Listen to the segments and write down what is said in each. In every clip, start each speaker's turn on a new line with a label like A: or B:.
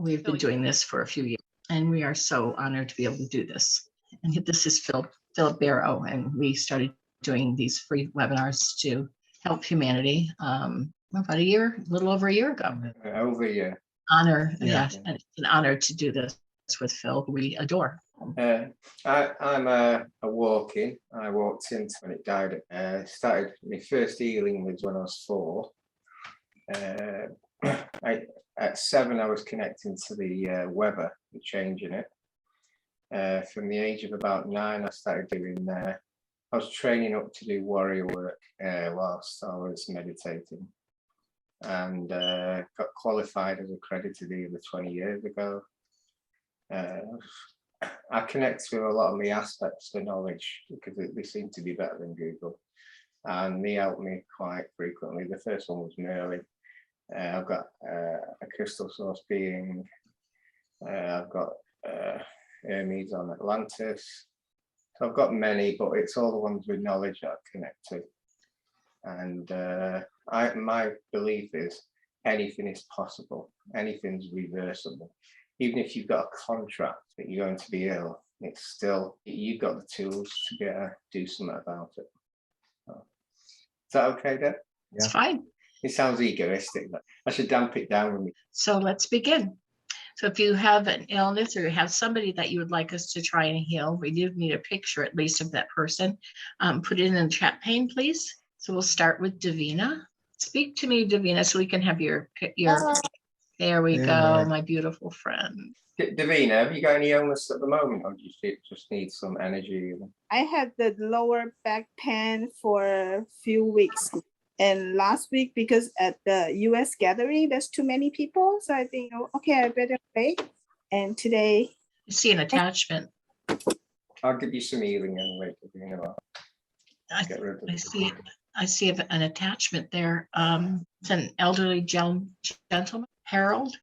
A: We've been doing this for a few years, and we are so honored to be able to do this. And this is Philip Barrow, and we started doing these free webinars to help humanity about a little over a year ago.
B: Over a year.
A: Yes, and it's an honor to do this with Phil, who we adore.
B: I'm a walk-in. I walked in when it died. Started my first healing was when I was 4. At 7, I was connecting to the weather and changing it. From the age of about 9, I started doing. I was training up to do warrior work whilst I was meditating, and got qualified as accredited healer 20 years ago. I connect with a lot of the aspects of knowledge because they seem to be better than Google, and they help me quite frequently. The first one was Merlin. I've got a crystal source being. I've got Hermes on Atlantis. So I've got many, but it's all the ones with knowledge that I connect to. And my belief is anything is possible. Anything's reversible. Even if you've got a contract that you're going to be ill, it's still, you've got the tools to be able to do something about it. Is that okay, Deb?
A: It's fine.
B: It sounds egoistic, but I should damp it down with me.
A: So let's begin. So if you have an illness or you have somebody that you would like us to try and heal, we do need a picture at least of that person. Put it in the chat pane, please. So we'll start with Davina. Speak to me, Davina, so we can have your there we go, my beautiful friend.
B: Davina, have you got any illness at the moment, or do you just need some energy?
C: I had the lower back pain for a few weeks. And last week, because at the US gathering, there's too many people. So I think, okay, I better wait. And today.
A: I see an attachment.
B: I'll give you some healing anyway.
A: I see an attachment there. It's an elderly gentleman, Harold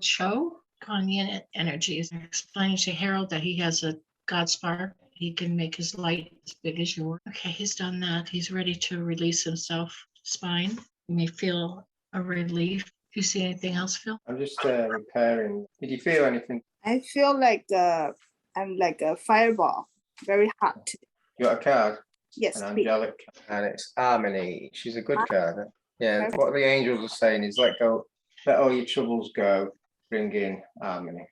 A: Cho. Kanyan energy is explaining to Harold that he has a God spark. He can make his light as big as yours. Okay, he's done that. He's ready to release himself. Spine. You may feel a relief. Do you see anything else, Phil?
B: I'm just repairing. Did you feel anything?
C: I feel like I'm like a fireball. Very hot.
B: You got a card?
C: Yes.
B: An angelic, and it's Harmony. She's a good card. Huh? Yeah. What the angels are saying is let all your troubles go. Bring in harmony.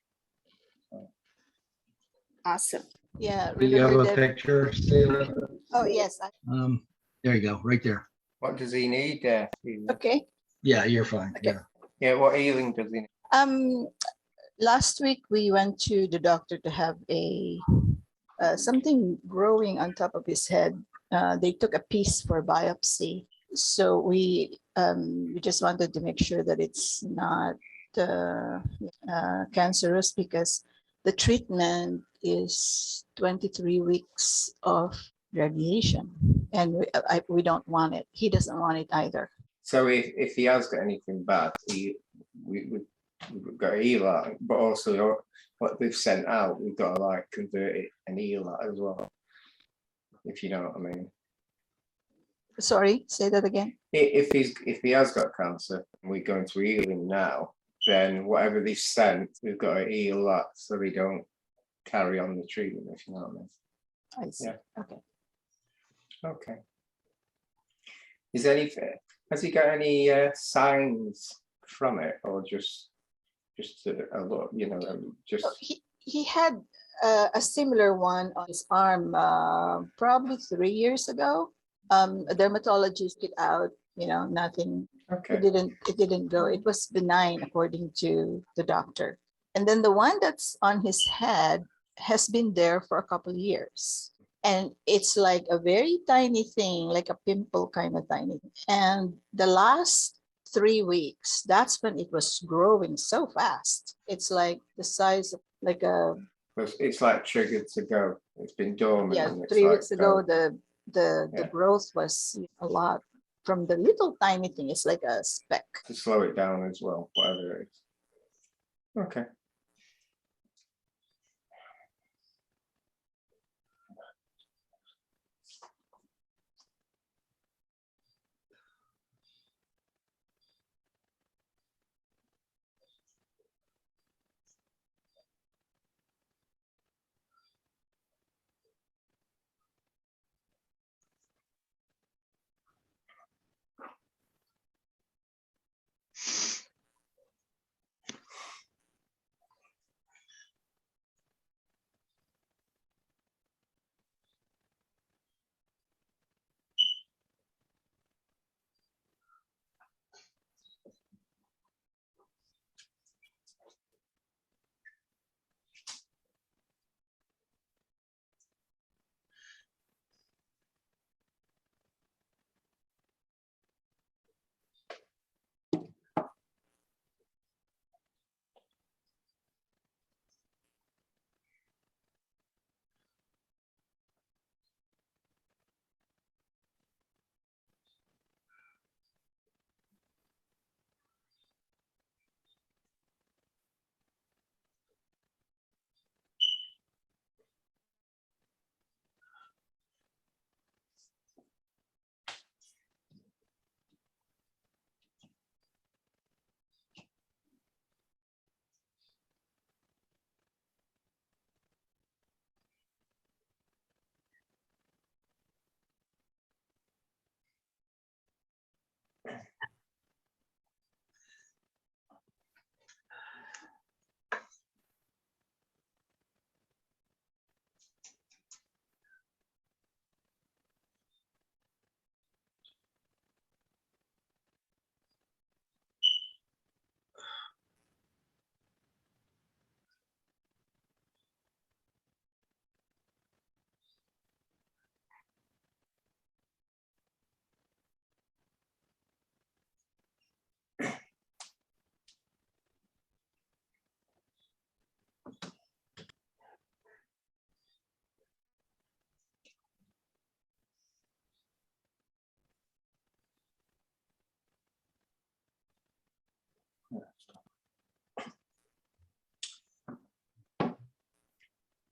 C: Awesome.
D: Yeah.
E: Do you have a picture, Steve?
D: Oh yes.
E: There you go, right there.
B: What does he need?
D: Okay.
E: Yeah, you're fine.
D: Okay.
B: Yeah. What healing does he need?
D: Last week we went to the doctor to have a something growing on top of his head. They took a piece for biopsy, so we just wanted to make sure that it's not cancerous, because the treatment is 23 weeks of radiation, and we don't want it. He doesn't want it either.
B: So if he has got anything bad, we've got to heal that, but also what they've sent out, we've got to convert it and heal that as well, if you know what I mean.
D: Sorry, say that again.
B: If he has got cancer and we're going to heal him now, then whatever they've sent, we've got to heal that so they don't carry on the treatment, if you know what I mean.
D: I see.
B: Yeah.
D: Okay.
B: Okay. Has he got any signs from it, or just a lot, just?
D: He had a similar one on his arm probably 3 years ago. A dermatologist took it out, nothing.
B: Okay.
D: It didn't go. It was benign according to the doctor. And then the one that's on his head has been there for a couple of years. And it's like a very tiny thing, like a pimple kind of tiny. And the last 3 weeks, that's when it was growing so fast. It's like the size of like a.
B: It's like triggered to go. It's been dormant.
D: Yeah,
B: and
D: 3 weeks ago, the growth was a lot. From the little tiny thing, it's like a speck.
B: To slow it down as well, whatever it is. Okay.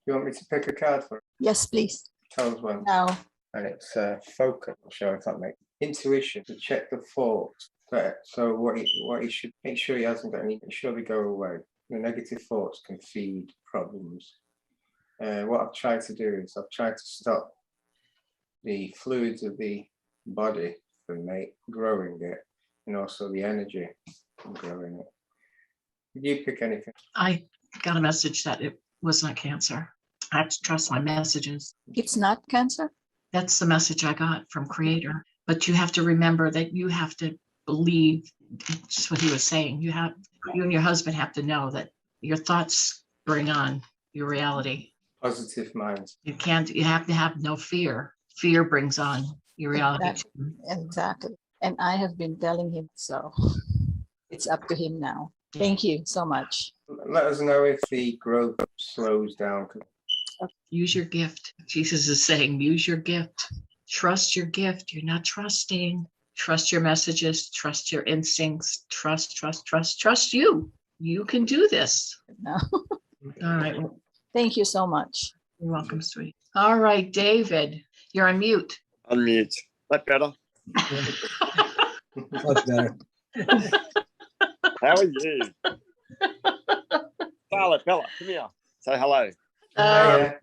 B: You want me to pick a card for
D: Yes, please.
B: tells when?
D: Now,
B: And it's focus. I'll show if that makes intuition to check the thoughts. So what he should make sure he hasn't got any. Sure they go away. The negative thoughts can feed problems. What I've tried to do is I've tried to stop the fluids of the body from growing it, and also the energy from growing it. Did you pick anything?
A: I got a message that it was not cancer. I have to trust my messages.
D: it's not cancer.
A: That's the message I got from Creator. But you have to remember that you have to believe just what he was saying. You and your husband have to know that your thoughts bring on your reality.
B: Positive minds.
A: You have to have no fear. Fear brings on your reality.
D: Exactly. And I have been telling him so. It's up to him now. Thank you so much.
B: Let us know if the growth slows down.
A: Use your gift. Jesus is saying, use your gift. Trust your gift. You're not trusting. Trust your messages. Trust your instincts. Trust you. You can do this.
D: No.
A: All right. Well,
D: Thank you so much.
A: you're welcome, sweet. All right, David, you're on mute.
F: Unmute. That better.
E: Much better.
F: How are you? Charlotte, Bella, come here. Say hello.
B: Yeah.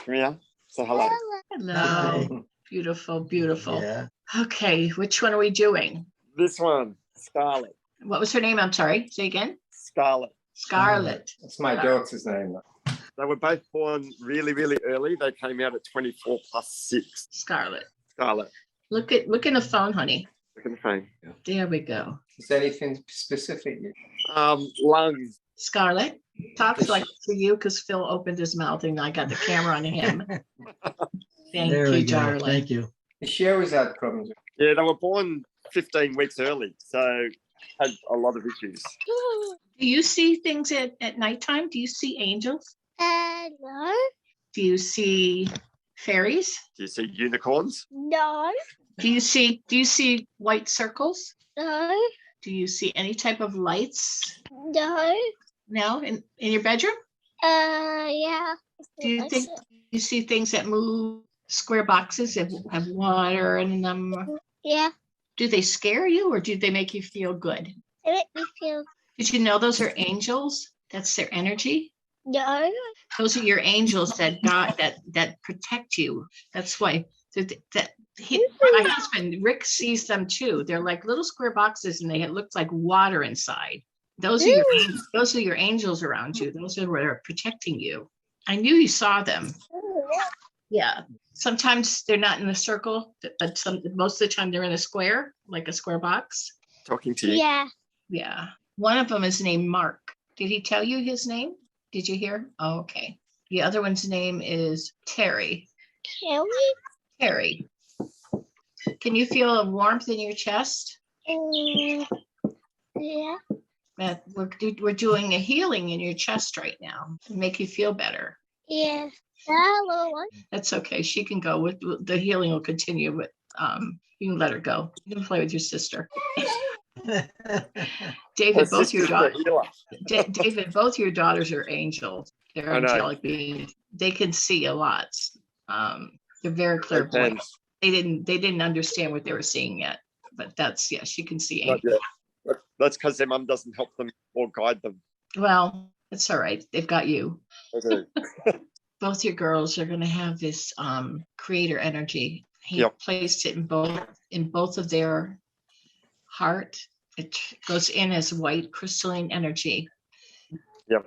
F: Come here. Say hello.
A: Hello. Beautiful, beautiful.
E: Yeah.
A: Okay, which one are we doing?
F: This one, Scarlet.
A: What was her name? I'm sorry. Say again.
F: Scarlet.
A: Scarlet.
B: That's my daughter's name.
F: They were both born really, really early. They came out at 24 plus 6.
A: Scarlet.
F: Scarlet.
A: Look in the phone, honey.
F: Look at the phone.
A: There we go.
B: Is there anything specific?
F: Lungs.
A: Scarlet. Talks like to you because Phil opened his mouth and I got the camera on him. Thank
E: There
A: you,
E: we go.
A: darling.
E: Thank you.
B: She always had problems.
F: Yeah, they were born 15 weeks early. So had a lot of issues.
A: Do you see things at nighttime? Do you see angels?
G: No.
A: Do you see fairies?
F: Do you see unicorns?
G: No.
A: Do you see white circles?
G: No.
A: Do you see any type of lights?
G: No.
A: No, in your bedroom?
G: Yeah.
A: Do you think you see things that move? Square boxes that have water in them?
G: Yeah.
A: Do they scare you or do they make you feel good?
G: It make me feel.
A: Did you know those are angels? That's their energy.
G: No.
A: Those are your angels that that protect you. That's why my husband Rick sees them too. They're like little square boxes and they look like water inside. Those are your angels around you. Those are what are protecting you. I knew you saw them. Yeah. Sometimes they're not in a circle, but most of the time they're in a square, like a square box.
F: Talking to you.
G: Yeah.
A: Yeah. One of them is named Mark. Did he tell you his name? Did you hear? Oh, okay. The other one's name is Terry.
G: Kelly.
A: Terry. Can you feel a warmth in your chest?
G: Yeah.
A: That we're doing a healing in your chest right now to make you feel better.
G: Yeah. Hello.
A: That's okay. She can go with the healing will continue, but you can let her go. You can play with your sister. David,
F: Her
A: both your
F: sister's a
A: daughters.
F: healer.
A: David, both your daughters are angels. They're
F: I know.
A: angelic beings. They can see a lot. They're very clairvoyant. They didn't understand what they were seeing yet, but she can see
F: Not
A: angels.
F: yet. That's because their mum doesn't help them or guide them.
A: Well, it's all right. They've got you.
F: Okay.
A: Both your girls are going to have this creator energy. He
F: Yep.
A: placed it in both of their heart. It goes in as white crystalline energy.
F: Yep.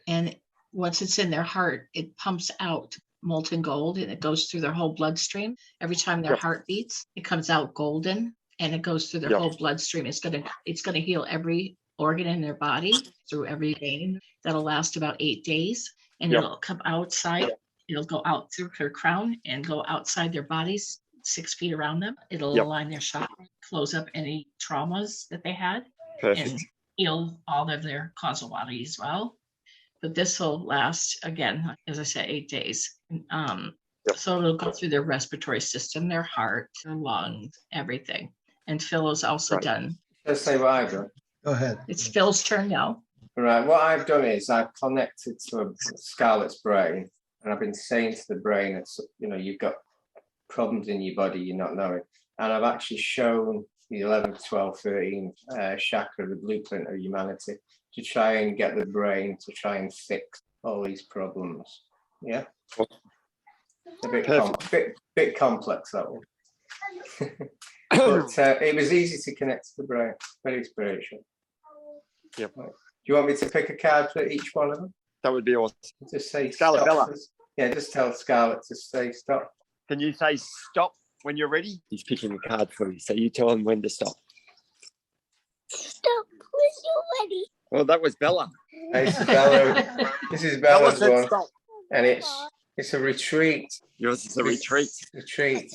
A: And once it's in their heart, it pumps out molten gold and it goes through their whole bloodstream. Every time their
F: Yep.
A: heart beats, it comes out golden and it goes through their
F: Yep.
A: whole bloodstream. It's gonna heal every organ in their body through every vein. That'll last about 8 days. And
F: Yep.
A: it'll come outside.
F: Yep.
A: It'll go out through her crown and go outside their bodies, 6 feet around them. It'll
F: Yep.
A: align their chakra, close up any traumas that they had,
F: Perfect.
A: and heal all of their causal body as well. but this will last again, as I said, 8 days.
F: Yep.
A: So it'll go through their respiratory system, their heart, their lungs, everything. And Phil is also
F: Right.
A: done.
B: Just say what I've done.
E: Go ahead.
A: It's Phil's turn now.
B: Right, what I've done is I've connected to a Scarlett's brain, and I've been saying to the brain, it's, you know, you've got problems in your body you're not knowing. And I've actually shown the 11th, 12th, 13th chakra, the blueprint of humanity, to try and get the brain to try and fix all these problems. Yeah. A bit complex, that one. But it was easy to connect to the brain. Very spiritual.
F: Yep.
B: Right. Do you want me to pick a card for each one of them?
F: That would be awesome.
B: Just say
F: Scarlett
B: stop.
F: Bella.
B: Yeah, just tell Scarlett to say stop.
F: Can you say stop when you're ready? He's picking a card for you, so you tell him when to stop.
G: Stop when you're ready.
F: Well, that was Bella.
B: Hey, Bella. This is
F: Bella
B: Bella's
F: said
B: one,
F: stop.
B: and it's a retreat.
F: Yours is a retreat.
B: Retreat.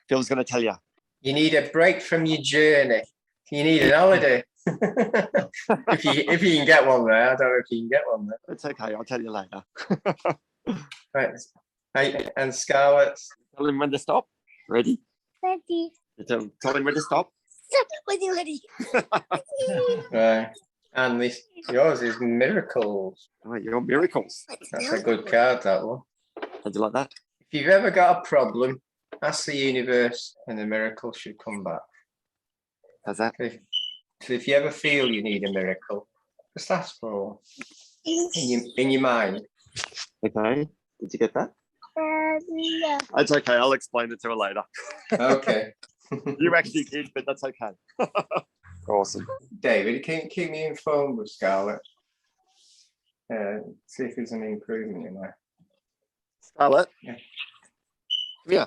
F: Phil's going to tell you.
B: You need a break from your journey. You need an holiday. if you can get one there, I don't know if you can get one there.
F: It's okay. I'll tell you later.
B: Right. Hey, and Scarlett.
F: Tell him when to stop. Ready?
G: Ready.
F: You tell him when to stop.
G: Stop when you're ready.
B: Right. And yours is miracles.
F: Oh, your miracles.
B: That's a good card, that one.
F: How'd you like that?
B: If you've ever got a problem, ask the universe and the miracle should come back.
F: How's that?
B: So if you ever feel you need a miracle, just ask for one in your mind.
F: Okay. Did you get that?
G: No.
F: That's okay. I'll explain it to her later.
B: Okay.
F: You actually did, but that's okay. Awesome.
B: David, keep me informed with Scarlett. See if there's an improvement in there.
F: Scarlett?
B: Yeah.
F: Come here.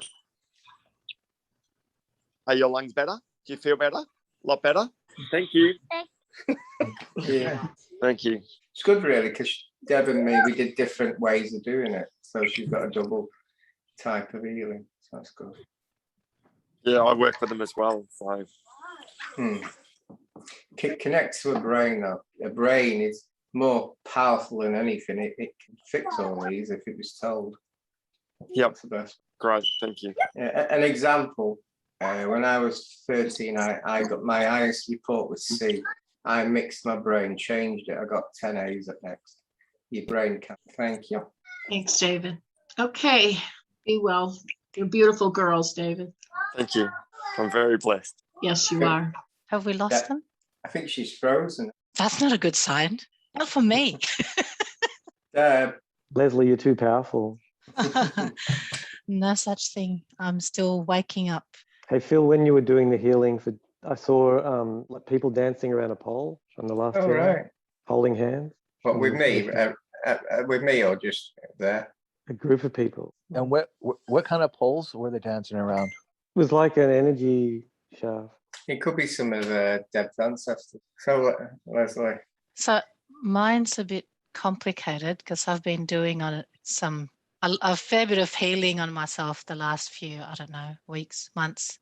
F: Are your lungs better? Do you feel better? A lot better? Thank you.
B: Yeah.
F: Thank you.
B: It's good, really, because Deb and me, we did different ways of doing it. So she's got a double type of healing. So that's good.
F: Yeah, I work with them as well. So
B: Connect to a brain, though. A brain is more powerful than anything. It can fix all these if it was told.
F: Yep.
B: That's the best.
F: Great. Thank you.
B: An example, when I was 13, I got my highest report was C. I mixed my brain, changed it. I got 10 A's at next. Your brain can. Thank you.
A: Thanks, David. Okay. Be well. You're beautiful girls, David.
F: Thank you. I'm very blessed.
A: Yes, you are.
H: Have we lost
B: Yeah.
H: them?
B: I think she's frozen.
H: That's not a good sign. Not for me.
B: Deb.
I: Leslie, you're too powerful.
H: No such thing. I'm still waking up.
I: Hey, Phil, when you were doing the healing, I saw like people dancing around a pole on the last
B: All
I: healing,
B: right.
I: holding hands.
B: What, with me? With me or just there?
I: A group of people.
J: And what kind of poles were they dancing around?
I: It was like an energy shaft.
B: It could be some of Deb's ancestors. So, Leslie.
H: So mine's a bit complicated because I've been doing a fair bit of healing on myself the last few, I don't know, weeks, months.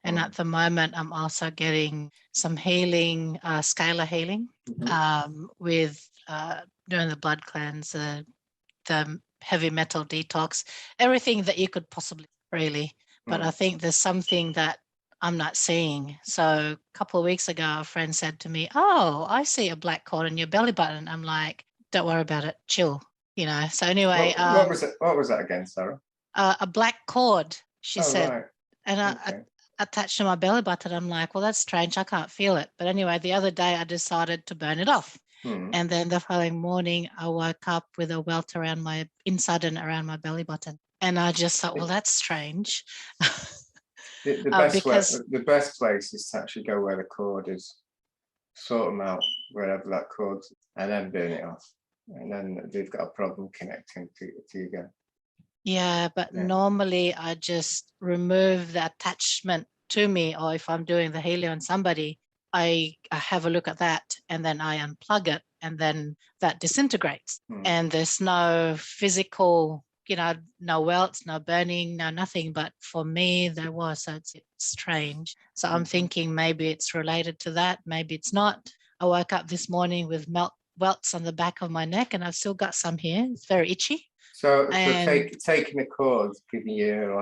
H: And at the moment, I'm also getting some healing, scalar healing, with doing the blood cleanse, the heavy metal detox, everything that you could possibly really. But I think there's something that I'm not seeing. So a couple of weeks ago, a friend said to me, "Oh, I see a black cord on your belly button." I'm like, "Don't worry about it, chill." You know. So anyway,
B: what was it? What was that again, Sarah?
H: A black cord, she said,
B: right.
H: and
B: Okay.
H: I attached to my belly button. I'm like, "Well, that's strange. I can't feel it." But anyway, the other day I decided to burn it off. And then the following morning, I woke up with a welt around my inside and around my belly button. And I just thought, well, that's strange.
B: The best place is to actually go where the cord is, sort them out wherever that cord's, and then burn it off. And then they've got a problem connecting to you again.
H: Yeah, but normally I just remove the attachment to me, or if I'm doing the healing on somebody, I have a look at that and then I unplug it and then that disintegrates. And there's no physical, no welts, no burning, no nothing. But for me, there was. So it's strange. So I'm thinking maybe it's related to that. Maybe it's not. I woke up this morning with welts on the back of my neck, and I've still got some here. It's very itchy.
B: So
H: And
B: taking the cords giving you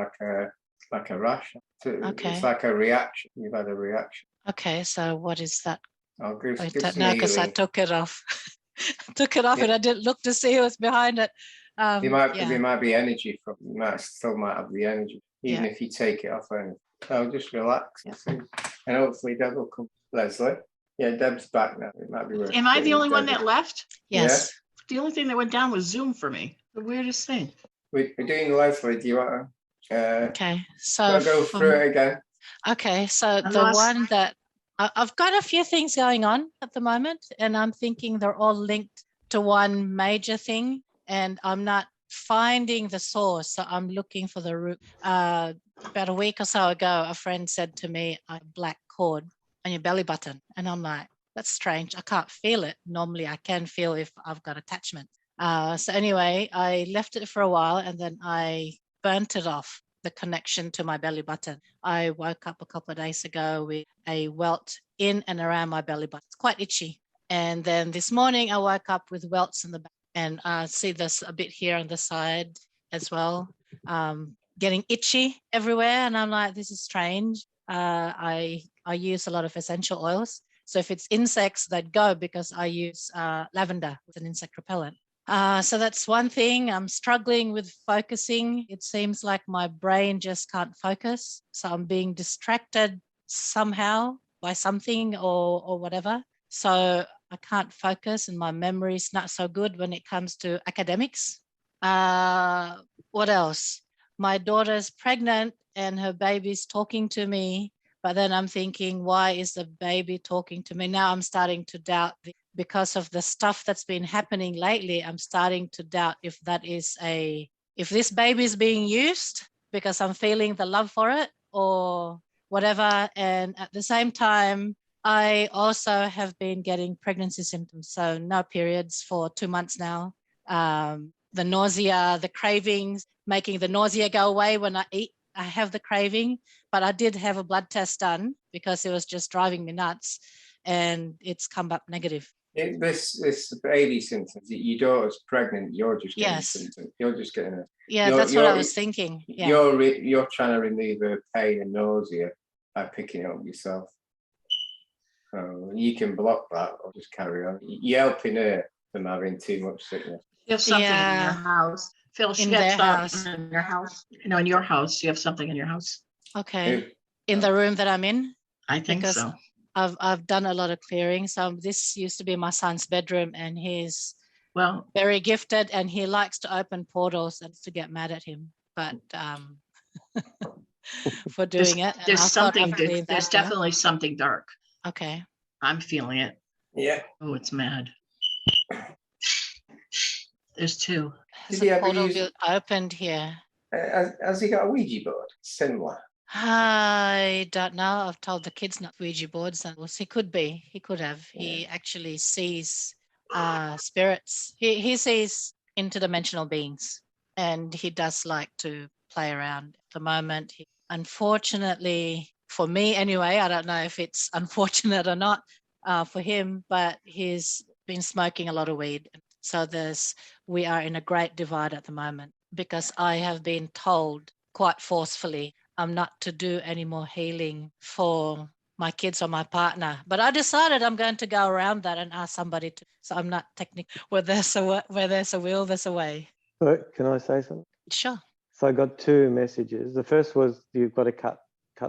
B: like a rash.
H: Okay.
B: It's like a reaction. You've had a reaction.
H: okay, so what is that?
B: I'll give,
H: I
B: give
H: don't
B: some
H: know because I
B: healing.
H: took it off. Took it off and I didn't look to see what's behind it.
B: There
H: Yeah.
B: might be energy from. You might have the energy even
H: Yeah.
B: if you take it off. So just relax and see, and hopefully Deb will come. Leslie, yeah, Deb's back now. It might be worth.
A: Am I the
B: getting
A: only one
B: Deb.
A: that left?
H: Yes.
A: The only thing that went down was Zoom for me. The weirdest thing.
B: We're doing Leslie. Do you want to?
H: Okay. So
B: Go through it again.
H: okay, so
A: I
H: the
A: lost-
H: one that I've got a few things going on at the moment, and I'm thinking they're all linked to one major thing, and I'm not finding the source. So I'm looking for the root. About a week or so ago, a friend said to me, "A black cord on your belly button," and I'm like, "That's strange. I can't feel it. Normally, I can feel if I've got attachment." So anyway, I left it for a while, and then I burnt it off, the connection to my belly button. I woke up a couple of days ago with a welt in and around my belly button. It's quite itchy. And then this morning I woke up with welts in the back, and I see this a bit here on the side as well, getting itchy everywhere. And I'm like, this is strange. I use a lot of essential oils. So if it's insects, they'd go because I use lavender with an insect repellent. So that's one thing. I'm struggling with focusing. It seems like my brain just can't focus. So I'm being distracted somehow by something or whatever. So I can't focus, and my memory's not so good when it comes to academics. What else? My daughter's pregnant and her baby's talking to me, but then I'm thinking, why is the baby talking to me? Now I'm starting to doubt because of the stuff that's been happening lately. I'm starting to doubt if this baby is being used because I'm feeling the love for it or whatever. And at the same time, I also have been getting pregnancy symptoms. So no periods for 2 months now. The nausea, the cravings, making the nausea go away when I eat. I have the craving, but I did have a blood test done because it was just driving me nuts, and it's come up negative.
B: This baby symptoms. Your daughter's pregnant. You're just getting
H: Yes.
B: symptoms. You're just getting it.
H: Yeah, that's what I was thinking. Yeah.
B: You're trying to remove her pain and nausea by picking it up yourself. So you can block that or just carry on. You're helping her from having too much sickness.
A: You have something in
H: Yeah.
A: your house. Phil, she
H: In
A: had
H: their
A: something
H: house.
A: in your house. No, in your house. You have something in your house.
H: Okay. In the room that I'm in,
A: I think
H: because
A: so.
H: I've done a lot of clearing. So this used to be my son's bedroom, and he's
A: Well,
H: very gifted, and he likes to open portals and to get mad at him, but for doing it. And
A: there's
H: I thought
A: something.
H: I've cleaned
A: There's
H: that, yeah.
A: definitely something dark.
H: Okay.
A: I'm feeling it.
B: Yeah.
A: Oh, it's mad. There's two.
H: Has
B: Did he
H: a
B: ever
H: portal
B: use-
H: been opened here?
B: Has he got a Ouija board? Similar.
H: I don't know. I've told the kids not Ouija boards. And he could be. He could have. He actually sees spirits. He sees interdimensional beings, and he does like to play around. At the moment, unfortunately for me, anyway, I don't know if it's unfortunate or not for him, but he's been smoking a lot of weed. So we are in a great divide at the moment, because I have been told quite forcefully I'm not to do any more healing for my kids or my partner. But I decided I'm going to go around that and ask somebody to. So I'm not technically, where there's a will, there's a way.
I: So can I say something?
H: Sure.
I: So I got 2 messages. The first was you've got to cut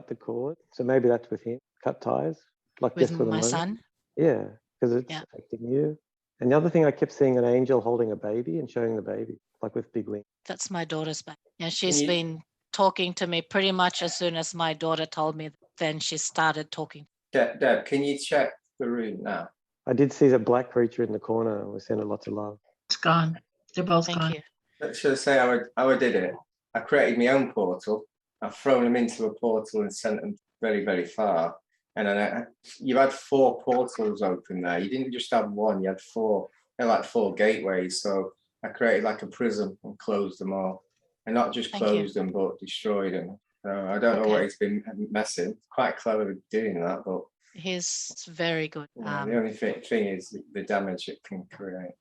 I: the cord. So maybe that's with him. Cut ties, like
H: With
I: just for the
H: my
I: moment.
H: son.
I: Yeah, because it's
H: Yeah.
I: affecting you. And the other thing, I kept seeing an angel holding a baby and showing the baby, like with big wings.
H: That's my daughter's baby. Yeah, she's
B: you-
H: been talking to me pretty much as soon as my daughter told me. Then she started talking.
B: Deb, can you check the room now?
I: I did see the black creature in the corner, and we sent it lots of love.
A: It's gone. They're both
H: Thank
A: gone.
H: you.
B: Should I say how I did it? I created my own portal. I've thrown them into a portal and sent them very, very far. And then you had 4 portals open there. You didn't just have one, you had 4. They're like 4 gateways. So I created like a prism and closed them all. And not just
H: Thank you.
B: closed them, but destroyed them. So I don't know what
H: Okay.
B: he's been messing. Quite clever doing that, but
H: He's very good.
B: Yeah, the only thing is the damage it can create.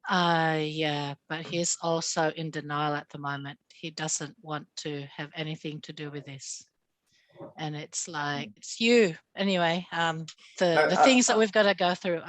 H: Yeah, but he's also in denial at the moment. He doesn't want to have anything to do with this. And it's like, it's you. Anyway, the things that we've got to go through.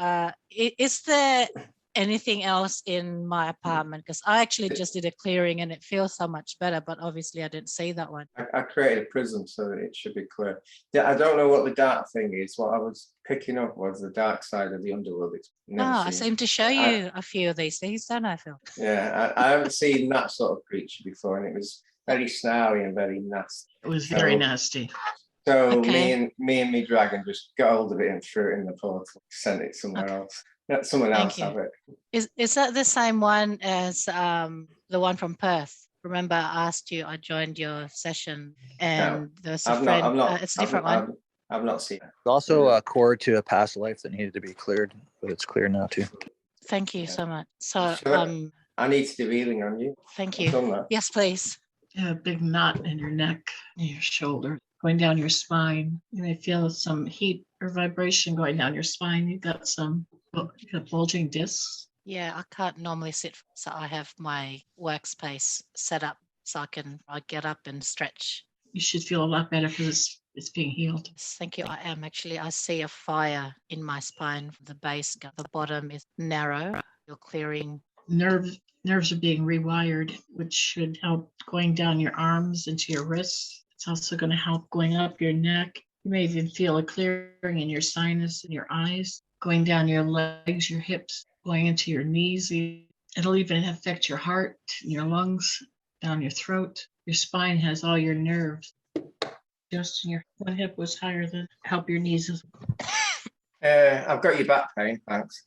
H: Is there anything else in my apartment? Because I actually just did a clearing and it feels so much better, but obviously I didn't see that one.
B: I created a prism so that it should be clear. Yeah, I don't know what the dark thing is. What I was picking up was the dark side of the underworld. It's never
H: I
B: seen.
H: seem to show you a few of these things, don't I, Phil?
B: Yeah, I haven't seen that sort of creature before, and it was very snarly and very nasty.
A: It was very nasty.
B: So
H: Okay.
B: me and me dragon just got hold of it and threw it in the portal, sent it somewhere else. Let someone
H: Thank
B: else
H: you.
B: have it.
H: Is that the same one as the one from Perth? Remember, I asked you. I joined your session, and there's a friend. It's a different one.
B: I've not seen it.
J: There's also a cord to a past life that needed to be cleared, but it's clear now too.
H: Thank you so much. So,
B: I need to do healing on you.
H: thank
B: I've
H: you.
B: done that.
H: Yes, please.
A: You have a big knot in your neck, and your shoulder, going down your spine. You may feel some heat or vibration going down your spine. You've got bulging discs.
H: Yeah, I can't normally sit, so I have my workspace set up so I get up and stretch.
A: You should feel a lot better because it's being healed.
H: Yes, thank you. I am actually. I see a fire in my spine from the base. The bottom is narrow. You're clearing.
A: Nerves are being rewired, which should help going down your arms into your wrists. It's also going to help going up your neck. You may even feel a clearing in your sinus and your eyes, going down your legs, your hips, going into your knees. It'll even affect your heart, your lungs, down your throat. Your spine has all your nerves. Just your one hip was higher than help your knees.
B: I've got your back pain, thanks.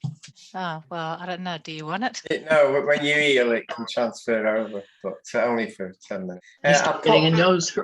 H: Oh, well, I don't know. Do you want it?
B: No, but when you heal, it can transfer over, but only for 10 minutes.
A: Stop getting a nose.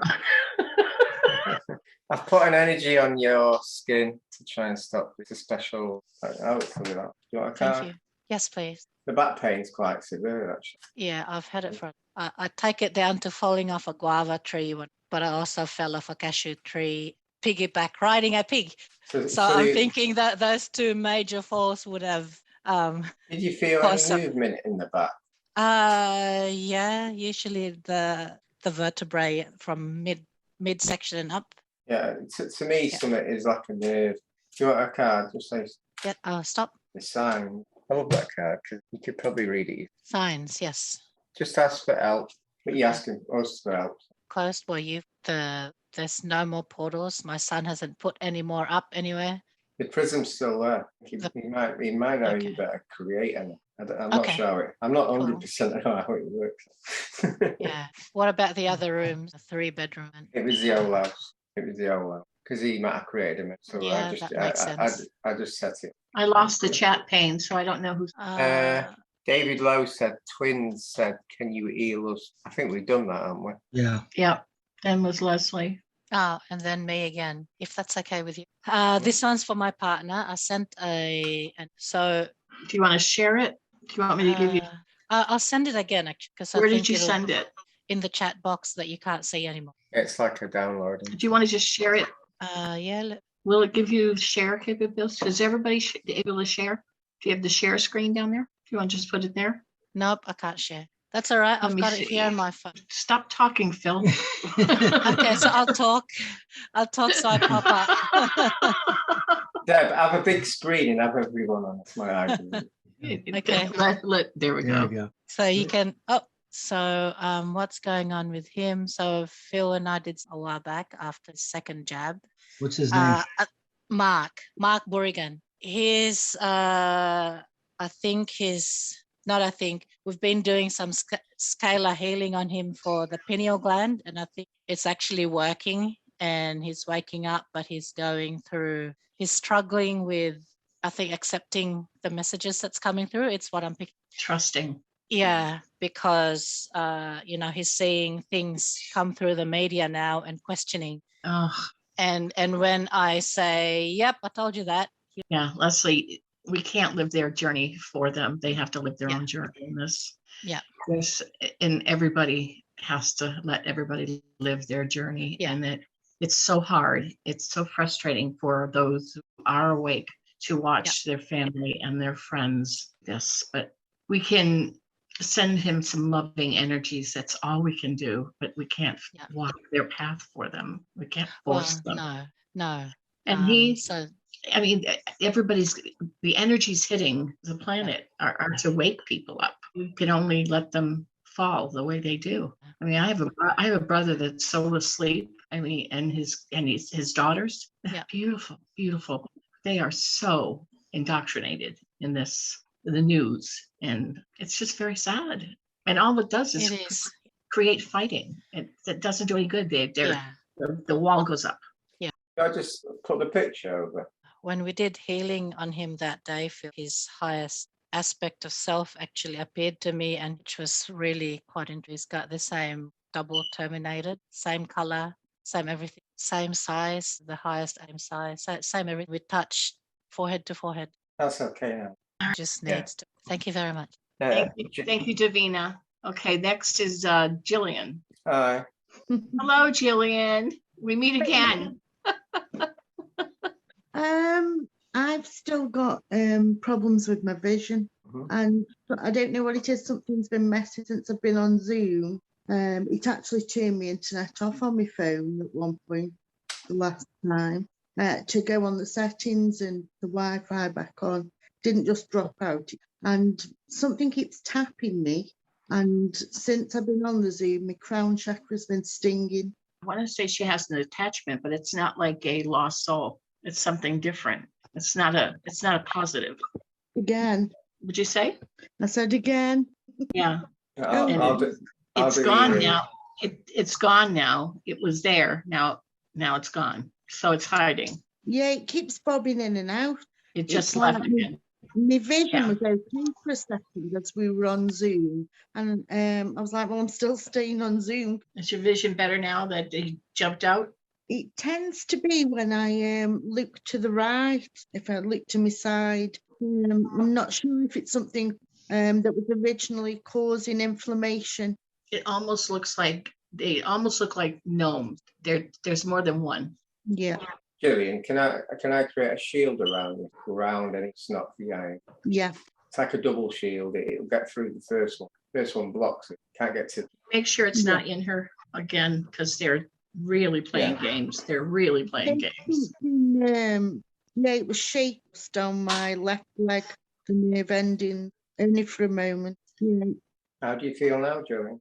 B: I've put an energy on your skin to try and stop. It's a special. Hopefully that. Do you want a card?
H: Thank you. Yes, please.
B: The back pain's quite severe, actually.
H: Yeah, I've had it for. I take it down to falling off a guava tree, but I also fell off a cashew tree, piggyback riding a pig. So I'm thinking that those two major falls would have.
B: Did you feel any movement in the back?
H: Yeah, usually the vertebrae from midsection and up.
B: Yeah, to me, something is like a nerve. Do you want a card? Just say.
H: Yeah. Stop.
B: The sign. I love that card because you could probably read it.
H: Signs, yes.
B: Just ask for help. What are you asking us for help?
H: Closed. Well, there's no more portals. My son hasn't put any more up anywhere.
B: The prism's still there. He might know you better create any. I'm not sure. I'm not 100% sure how it works.
H: Yeah. What about the other rooms? The 3-bedroom.
B: It was the old house. Because he might have created him. So
H: yeah, that makes sense.
B: I just set it.
A: I lost the chat pane, so I don't know who's.
B: David Lowe said, twins said, can you heal us? I think we've done that, haven't we?
E: Yeah.
A: Yeah. Then was Leslie.
H: Oh, and then me again, if that's okay with you. This one's for my partner. I sent so.
A: Do you want to share it? Do you want me to give you?
H: I'll send it again, actually. Because
A: where did you send it?
H: In the chat box that you can't see anymore.
B: It's like a download.
A: Do you want to just share it?
H: Yeah.
A: Will it give you share capabilities? Is everybody able to share? Do you have the share screen down there? Do you want to just put it there?
H: Nope, I can't share. That's all right. I've got it here on my phone.
A: Stop talking, Phil.
H: Okay, so I'll talk so I pop up.
B: Deb, have a big screen and have everyone on. That's my argument.
H: Okay.
A: There we go.
H: So you can. So what's going on with him? So Phil and I did a while back after his second jab.
E: What's his name?
H: Mark Burrigan. We've been doing some scalar healing on him for the pineal gland, and I think it's actually working, and he's waking up, but he's struggling with, I think, accepting the messages that's coming through. It's what I'm picking.
A: Trusting.
H: Yeah, because he's seeing things come through the media now and questioning.
A: Oh.
H: And when I say, yep, I told you that.
A: Yeah, Leslie, we can't live their journey for them. They have to live their own journey in this.
H: Yeah.
A: And everybody has to let everybody live their journey.
H: Yeah.
A: And that it's so hard. It's so frustrating for those who are awake to watch their family and their friends this, but we can send him some loving energies. That's all we can do, but we can't walk their path for them. We can't force them.
H: No.
A: And he,
H: So
A: I mean, the energies hitting the planet are to wake people up. We can only let them fall the way they do. I mean, I have a brother that's so asleep. I mean, and his daughters, beautiful, beautiful. They are so indoctrinated in the news, and it's just very sad. And all it does is create fighting. It doesn't do any good. The wall goes up.
B: I just put the picture over.
H: When we did healing on him that day, his highest aspect of self actually appeared to me, and which was really quite interesting. He's got the same double terminated, same color, same everything, same size, the highest aim size, same everything. We touched forehead to forehead.
B: That's okay now.
H: Just needs to. Thank you very much.
A: Thank you, Davina. Okay, next is Jillian.
B: Hi.
A: Hello, Jillian. We meet again.
K: I've still got problems with my vision, and I don't know what it is. Something's been messy since I've been on Zoom. It actually turned my internet off on my phone at one point the last time to go on the settings and the Wi-Fi back on. Didn't just drop out, and something keeps tapping me. And since I've been on the Zoom, my crown chakra's been stinging.
A: I want to say she has an attachment, but it's not like a lost soul. It's something different. It's not a positive.
K: Again.
A: Would you say?
K: I said again.
A: Yeah.
B: It's
A: gone now. It's gone now. It was there. Now it's gone. So it's hiding.
K: Yeah, it keeps bobbing in and out.
A: It just left again.
K: My vision was okay for a second as we were on Zoom, and I was like, well, I'm still staying on Zoom.
A: Is your vision better now that they jumped out?
K: It tends to be when I look to the right, if I look to my side. I'm not sure if it's something that was originally causing inflammation.
A: It almost looks like they almost look like gnomes. There's more than one.
K: Yeah.
B: Jillian, can I create a shield around and it's not behind?
K: Yeah.
B: It's like a double shield. It'll get through the first one. First one blocks it. Can't get to.
A: Make sure it's not in her again, because they're really playing games. They're really playing games.
K: Yeah, it was shaped on my left leg, the nerve ending, only for a moment. Yeah.
B: How do you feel now, Jillian?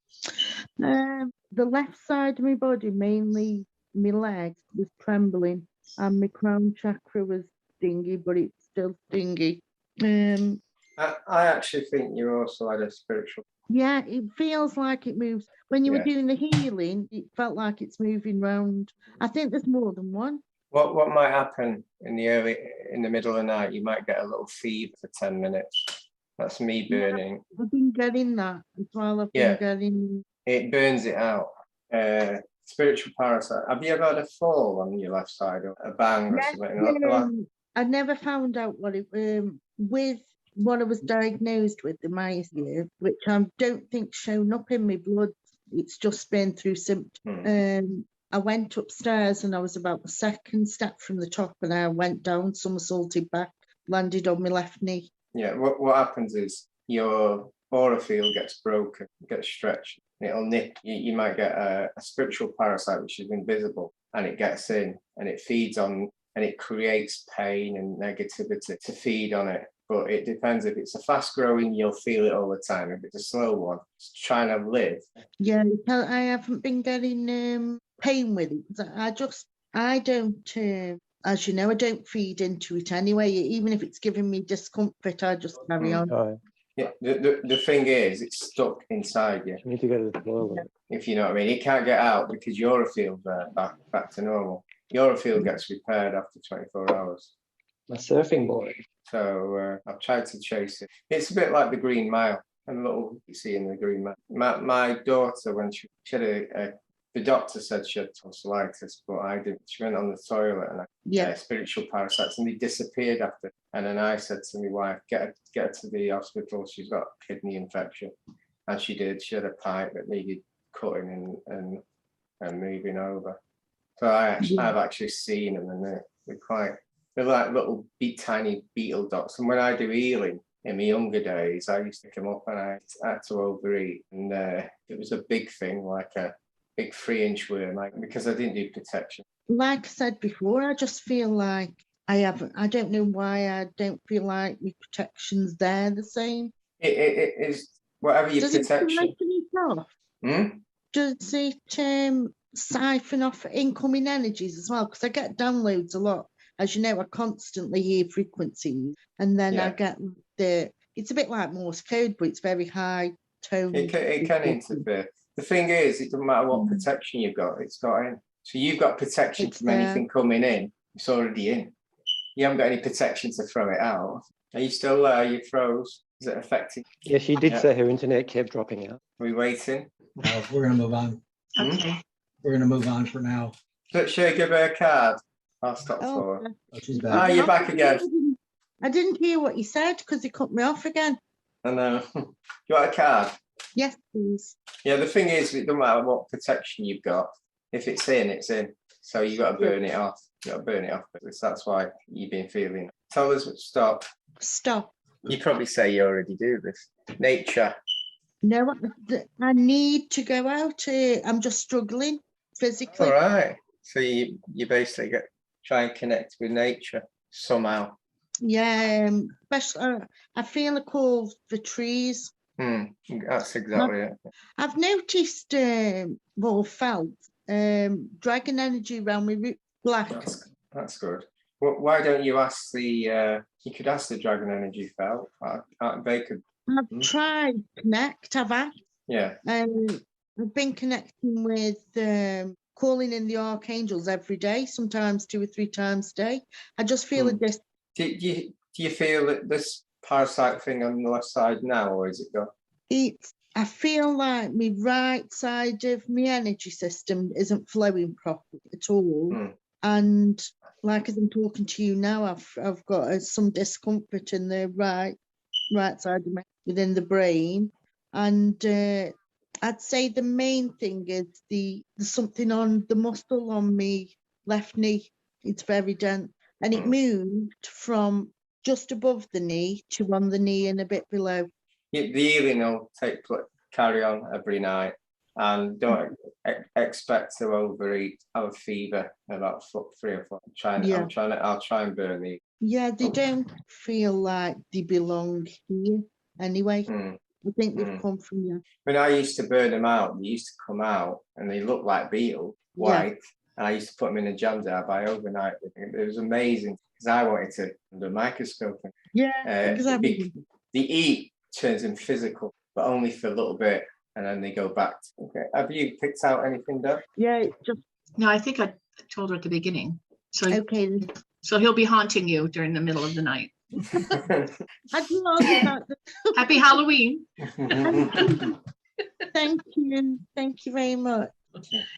K: The left side of my body, mainly my legs, was trembling, and my crown chakra was stingy, but it's still stingy.
B: I actually think you also had a spiritual.
K: Yeah, it feels like it moves. When you were doing the healing, it felt like it's moving round. I think there's more than one.
B: What might happen in the middle of the night? You might get a little fever for 10 minutes. That's me burning.
K: Yeah, I've been getting that as well. I've been getting.
B: It burns it out. Spiritual parasite. Have you ever had a fall on your left side or a bang or something?
K: I never found out what it with what I was diagnosed with, the myasthenia, which I don't think shown up in my blood. It's just been through symptoms. I went upstairs and I was about the second step from the top, and I went down, somersaulted back, landed on my left knee.
B: Yeah, what happens is your aura field gets broken, gets stretched. It'll nip. You might get a spiritual parasite which is invisible, and it gets in and it feeds on, and it creates pain and negativity to feed on it. But it depends. If it's a fast growing, you'll feel it all the time. If it's a slow one, it's trying to live.
K: Yeah, I haven't been getting pain with it. I don't, as you know, I don't feed into it anyway. Even if it's giving me discomfort, I just carry on.
I: Oh,
B: Yeah, the thing is, it's stuck inside you.
I: you need to go to the toilet.
B: If you know what I mean, it can't get out because your field back to normal. Your field gets repaired after 24 hours.
I: My surfing board.
B: So I've tried to chase it. It's a bit like the Green Mile. A little you see in the Green Mile. My daughter, when she had the doctor said she had tonsillitis, but I didn't. She went on the toilet and spiritual parasites, and they disappeared after. And then I said to my wife, get her to the hospital. She's got a kidney infection, and she did. She had a pipe that needed cutting and moving over. So I've actually seen them, and they're like little tiny beetle dots. And when I do healing in my younger days, I used to come up and I had to overeat, and it was a big thing, like a big 3-inch worm, because I didn't do protection.
K: Like I said before, I just feel like I don't know why I don't feel like my protection's there the same.
B: It is whatever your
K: Does it
B: protection.
K: siphon it off?
B: Hmm?
K: Does it siphon off incoming energies as well? Because I get downloads a lot. As you know, I constantly hear frequencies, and then I get it's a bit like Morse code, but it's very high tone.
B: It can interfere. The thing is, it doesn't matter what protection you've got, it's got in. So you've got protection from anything coming in, it's already in. You haven't got any protection to throw it out. Are you still there? You froze. Is it affecting?
I: Yeah, she did say her internet kept dropping out.
B: Are we waiting?
E: No, we're going to move on.
A: Okay.
E: We're going to move on for now.
B: Should I give her a card? I'll stop for her.
E: Oh, she's back.
B: You're back again.
K: I didn't hear what you said because he cut me off again.
B: I know. You want a card?
K: Yes, please.
B: Yeah, the thing is, it doesn't matter what protection you've got. If it's in, it's in. So you got to burn it off. You got to burn it off. Because that's why you've been feeling. Tell us what stop.
K: Stop.
B: You probably say you already do this. Nature.
K: No, I need to go out. I'm just struggling physically.
B: All right. So you basically try and connect with nature somehow.
K: Yeah, especially I feel a call for trees.
B: That's exactly it.
K: I've noticed, felt dragon energy around me black.
B: That's good. Well, why don't you ask you could ask the dragon energy felt. They could.
K: I've tried to connect, have I?
B: Yeah.
K: I've been connecting with calling in the archangels every day, sometimes 2 or 3 times a day. I just feel this.
B: Do you feel that this parasite thing on the left side now, or is it gone?
K: I feel like my right side of my energy system isn't flowing properly at all. And like as I'm talking to you now, I've got some discomfort in the right side of within the brain. And I'd say the main thing is there's something on the muscle on me left knee. It's very dense, and it moved from just above the knee to on the knee and a bit below.
B: The healing will carry on every night, and don't expect to overeat. Have a fever about 3 or 4. I'll try and burn these.
K: Yeah, they don't feel like they belong here anyway. I think they've come from you.
B: When I used to burn them out, they used to come out and they looked like beetle, white. And I used to put them in a jam jar by overnight. It was amazing because I wanted to under a microscope.
K: Yeah, exactly.
B: The heat turns them physical, but only for a little bit, and then they go back. Okay. Have you picked out anything, Deb?
K: Yeah,
A: No, I think I told her at the beginning. So
K: okay.
A: So he'll be haunting you during the middle of the night.
K: I'd love that.
A: Happy Halloween.
K: Thank you. Thank you very much.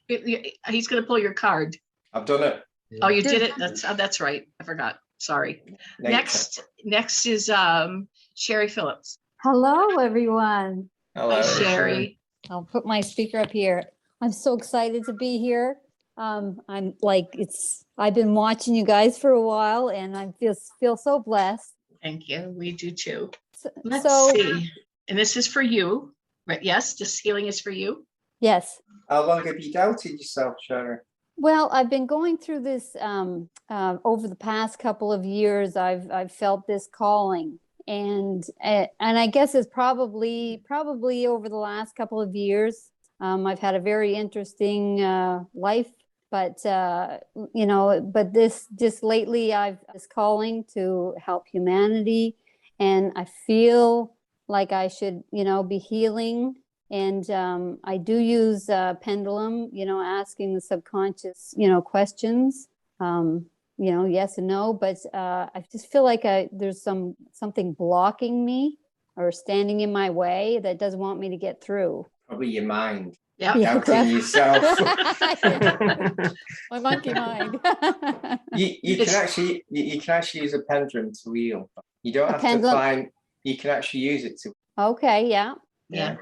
A: He's going to pull your card.
B: I've done it.
A: Oh, you did it? That's right. I forgot. Sorry. Next is Sherry Phillips.
L: Hello, everyone.
B: Hello,
A: Hi, Sherry.
L: I'll put my speaker up here. I'm so excited to be here. I've been watching you guys for a while, and I feel so blessed.
A: Thank you. We do too. Let's
L: So-
A: see. And this is for you, right? Yes, this healing is for you.
L: Yes.
B: How long have you doubted yourself, Sherry?
L: Well, I've been going through this over the past couple of years. I've felt this calling, and I guess it's probably over the last couple of years. I've had a very interesting life, but but this lately I've this calling to help humanity, and I feel like I should be healing. And I do use pendulum, asking the subconscious, questions, yes and no. But I just feel like there's something blocking me or standing in my way that doesn't want me to get through.
B: Probably your mind.
A: Yeah,
B: doubting yourself.
L: My monkey mind.
B: you can actually use a pendulum to heal. You don't have to find. You can actually use it to.
L: Okay. Yeah.
A: Yeah.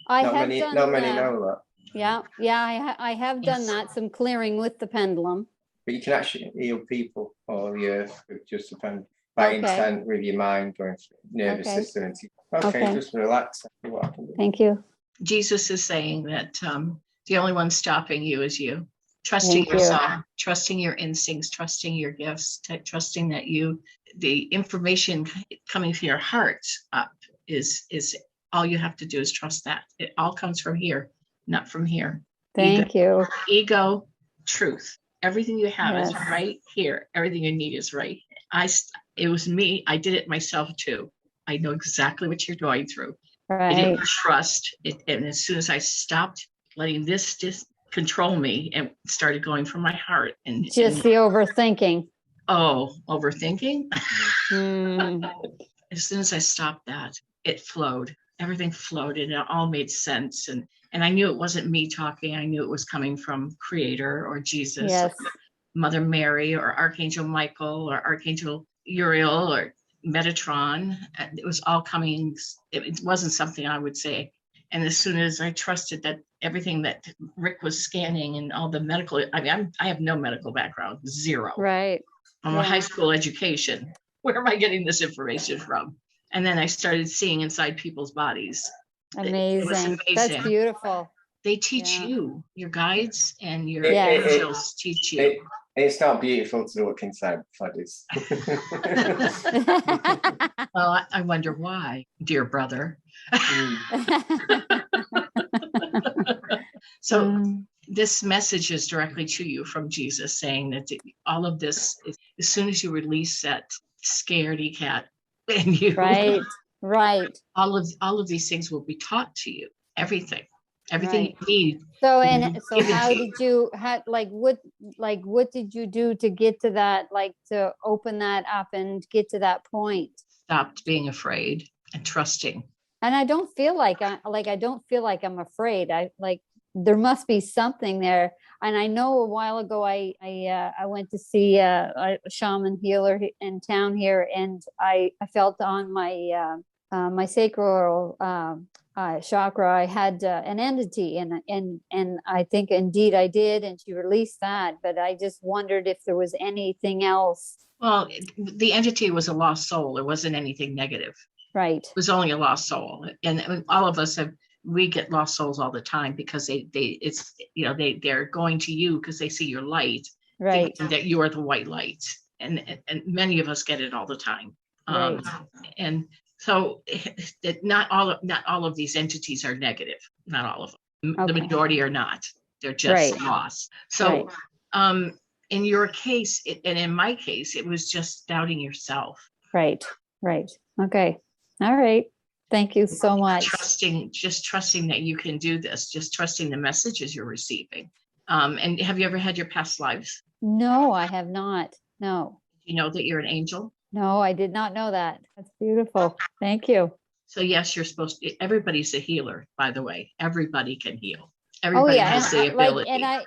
L: I
B: not
L: have
B: many
L: done
B: know that.
L: Yeah, I have done
A: Yes.
L: that, some clearing with the pendulum.
B: But you can actually heal people or the earth with just depend by
L: Okay.
B: intent with your mind going through nervous
L: Okay.
B: system. And okay,
L: Okay.
B: just relax. See what I can do.
L: Thank you.
A: Jesus is saying that the only one stopping you is you. Trusting
L: Thank you.
A: yourself, trusting your instincts, trusting your gifts, trusting that the information coming from your heart up is all you have to do is trust that. It all comes from here, not from here.
L: Thank you.
A: Ego, truth. Everything you have is
L: Yes.
A: right here. Everything you need is right. It was me. I did it myself too. I know exactly what you're going through. I
L: Right.
A: didn't trust it. And as soon as I stopped letting this just control me and started going from my heart
L: Just the overthinking.
A: Overthinking.
L: Mm,
A: As soon as I stopped that, it flowed. Everything flowed and it all made sense. And I knew it wasn't me talking. I knew it was coming from Creator or Jesus,
L: yes.
A: or Mother Mary or Archangel Michael or Archangel Uriel or Metatron. It was all coming. It wasn't something I would say. And as soon as I trusted that everything that Rick was scanning and all the medical, I mean, I have no medical background, zero.
L: Right.
A: I'm a high school education. Where am I getting this information from? And then I started seeing inside people's bodies. It was
L: Amazing. That's beautiful.
A: They teach
L: Yeah.
A: you, your guides and your
L: Yes.
A: angels teach you.
B: It's not beautiful to look inside bodies.
A: Well, I wonder why, dear brother. So this message is directly to you from Jesus, saying that all of this, as soon as you release that scaredy cat, and you
L: right.
A: all of these things will be taught to you. Everything you need.
L: So
A: given
L: how
A: to
L: did you what did you do to get to that, like to open that up and get to that point?
A: Stopped being afraid and trusting.
L: And I don't feel like I'm afraid. There must be something there. And I know a while ago I went to see a shaman healer in town here, and I felt on my my sacral chakra I had an entity, and I think indeed I did, and she released that. But I just wondered if there was anything else.
A: Well, the entity was a lost soul. It wasn't anything negative.
L: Right.
A: It was only a lost soul, and all of us we get lost souls all the time because they're going to you because they see your light,
L: right?
A: That you are the white light, and many of us get it all the time.
L: Right.
A: And so not all of these entities are negative. Not all of them.
L: Okay.
A: The majority are not. They're just
L: Right.
A: lost. So, in your case, and in my case, it was just doubting yourself.
L: Right. Okay. All right. Thank you so much.
A: Just trusting that you can do this, just trusting the messages you're receiving. And have you ever had your past lives?
L: No, I have not. No.
A: You know that you're an angel?
L: No, I did not know that. That's beautiful. Thank you.
A: So yes, you're supposed to, everybody's a healer, by the way. Everybody can heal. Everybody has the ability.
L: And I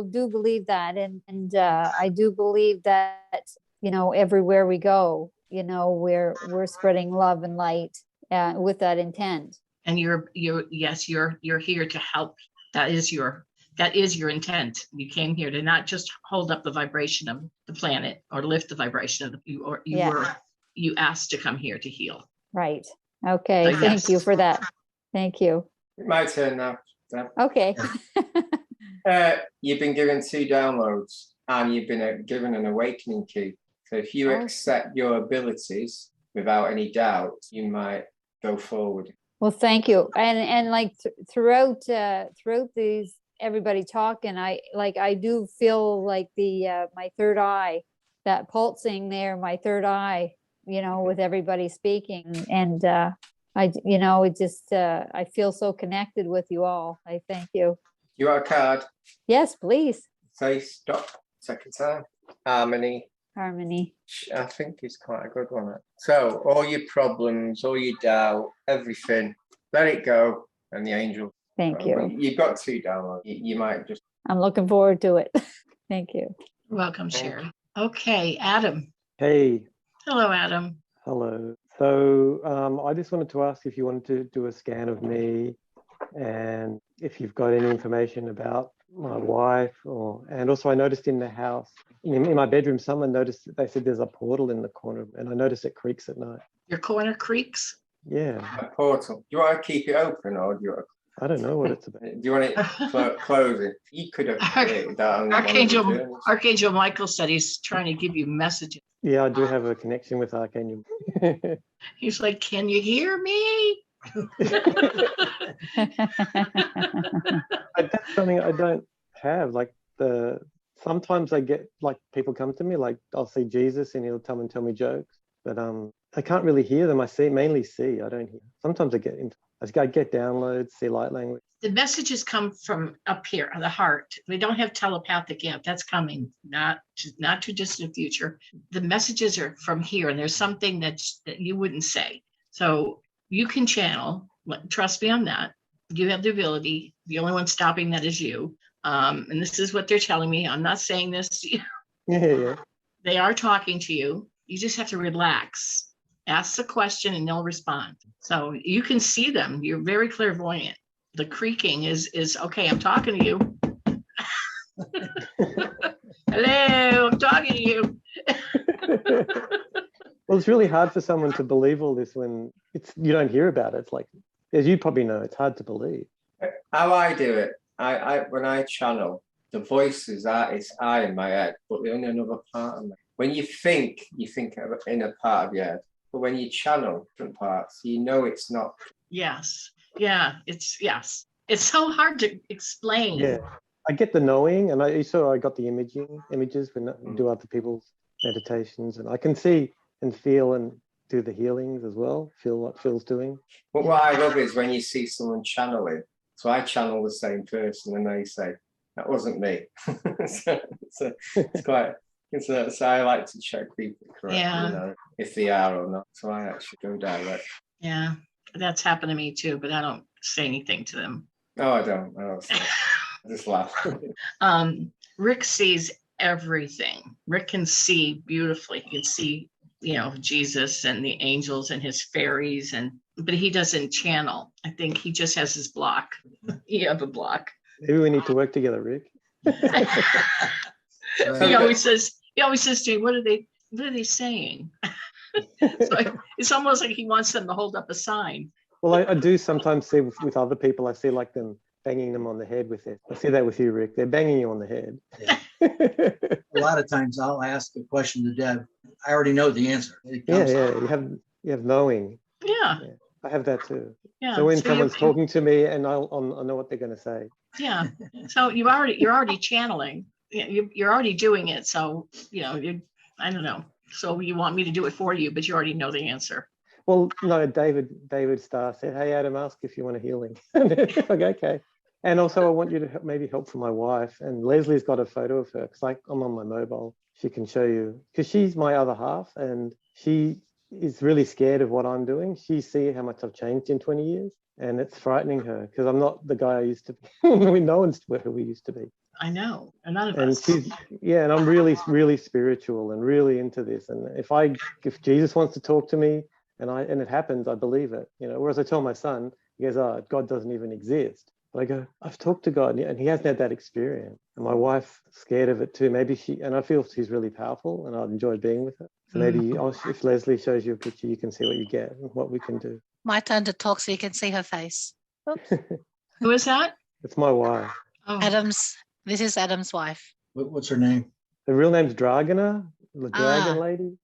L: do believe that. And I do believe that, everywhere we go, we're spreading love and light with that intent.
A: And you're here to help. That is your intent. You came here to not just hold up the vibration of the planet or lift the vibration of you asked to come here to heal.
L: Right. Okay.
A: So,
L: thank you for that. Thank you.
B: My turn now. Deb.
L: Okay.
B: You've been given 2 downloads and you've been given an awakening key. So if you accept your abilities without any doubt, you might go forward.
L: Well, thank you. And throughout these everybody talking, I do feel like my third eye, that pulsing there, my third eye, with everybody speaking, and I feel so connected with you all. I thank you.
B: You are a card.
L: Yes, please.
B: Say stop. Second time. Harmony. I think it's quite a good one. So all your problems, all your doubt, everything, let it go. And the angel.
L: Thank you.
B: You've got 2 downloads. You might just.
L: I'm looking forward to it. Thank you.
A: You're welcome, Sherry. Okay, Adam.
I: Hey.
A: Hello, Adam.
I: Hello. So I just wanted to ask if you wanted to do a scan of me, and if if you've got any information about my wife, and also I noticed in the house, in my bedroom, someone noticed that they said there's a portal in the corner, and I noticed it creaks at night.
A: Your corner creaks?
I: Yeah.
B: A portal. Do you want to keep it open, or do you want
I: I don't know what it's about.
B: do you want it closing? You could have created that on one of the journeys.
A: Archangel Michael said he's trying to give you messages.
I: Yeah, I do have a connection with Archangel.
A: He's like, can you hear me?
I: That's something I don't have. Like sometimes I get like people come to me, like I'll see Jesus and he'll come and tell me jokes, but I can't really hear them. I mainly see. I don't hear. Sometimes I get downloads, see light language.
A: The messages come from up here, the heart. We don't have telepathic yet. That's coming, not too distant future. The messages are from here, and there's something that you wouldn't say. So you can channel. Trust me on that. You have the ability. The only one stopping that is you. And this is what they're telling me. I'm not saying this to you.
I: Yeah.
A: They are talking to you. You just have to relax. Ask the question and they'll respond. So you can see them. You're very clairvoyant. The creaking is okay, I'm talking to you. Hello, I'm talking to you.
I: Well, it's really hard for someone to believe all this when you don't hear about it. It's like, as you probably know, it's hard to believe.
B: How I do it, when I channel, the voices it's I in my head, but they're in another part of me. When you think of in a part of your head, but when you channel different parts, you know it's not.
A: Yes. Yeah, yes. It's so hard to explain.
I: Yeah, I get the knowing, and I got the images when I do other people's meditations, and I can see and feel and do the healings as well, feel what Phil's doing.
B: But what I love is when you see someone channeling. So I channel the same person, and they say, that wasn't me. so I like to check people correctly, if they are or not. So I actually go direct.
A: Yeah, that's happened to me too, but I don't say anything to them.
B: No, I don't. I just laugh.
A: Rick sees everything. Rick can see beautifully. He can see, Jesus and the angels and his fairies, but he doesn't channel. I think he just has his block. You have a block.
I: Maybe we need to work together, Rick.
A: He always says to me, what are they saying? So it's almost like he wants them to hold up a sign.
I: Well, I do sometimes see with other people, I see like them banging them on the head with it. I see that with you, Rick. They're banging you on the head.
E: Yeah. A lot of times I'll ask a question to Deb. I already know the answer.
I: Yeah. You have knowing.
A: Yeah.
I: I have that too.
A: Yeah.
I: So when someone's talking to me and I know what they're going to say.
A: Yeah. So you're already channeling. You're already doing it. So, I don't know. So you want me to do it for you, but you already know the answer.
I: Well, no, David Starr said, hey, Adam, ask if you want a healing. Like, okay. And also I want you to maybe help for my wife. And Leslie's got a photo of her because I'm on my mobile. She can show you, because she's my other half and she is really scared of what I'm doing. She sees how much I've changed in 20 years and it's frightening her because I'm not the guy I used to be. No one's who we used to be.
A: I know. None of
I: and
A: us.
I: And I'm really, really spiritual and really into this. And if Jesus wants to talk to me and it happens, I believe it. Whereas I tell my son, he goes, oh, God doesn't even exist. But I go, I've talked to God and he hasn't had that experience. And my wife's scared of it too. Maybe and I feel she's really powerful and I'd enjoy being with her. So maybe if Leslie shows you a picture, you can see what you get and what we can do.
H: My turn to talk so you can see her face. Oops.
A: Who is that?
I: It's my wife.
A: Oh.
H: This is Adam's wife.
E: What's her name?
I: The real name's Dragana, the dragon lady.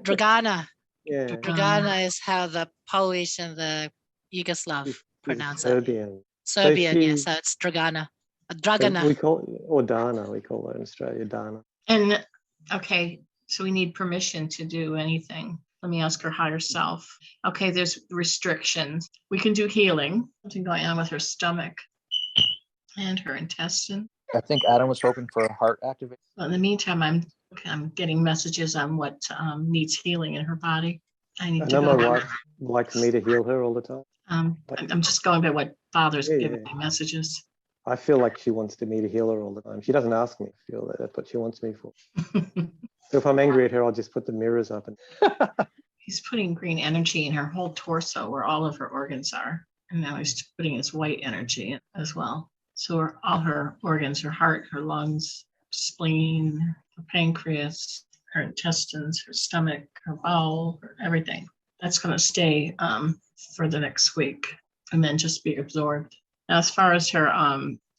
H: Dragana.
I: Yeah.
H: Dragana is how the Polish and the Yugoslav pronounce
I: Serbian.
H: it. Serbian, so it's Dragana. Dragana.
I: So we call it, or Dana, we call it in Australia, Dana.
A: And okay, so we need permission to do anything. Let me ask her higher self. Okay, there's restrictions. We can do healing. Something going on with her stomach and her intestine.
J: I think Adam was hoping for a heart activation.
A: Well, in the meantime, I'm getting messages on what needs healing in her body. I know
I: my wife likes me to heal her all the time.
A: I'm just going by what Father's giving me messages.
I: I feel like she wants me to heal her all the time. She doesn't ask me to feel that. That's what she wants me for. So if I'm angry at her, I'll just put the mirrors up.
A: He's putting green energy in her whole torso where all of her organs are. And now he's putting his white energy in as well. So all her organs, her heart, her lungs, spleen, her pancreas, her intestines, her stomach, her bowel, everything. That's going to stay for the next week and then just be absorbed. Now, as far as her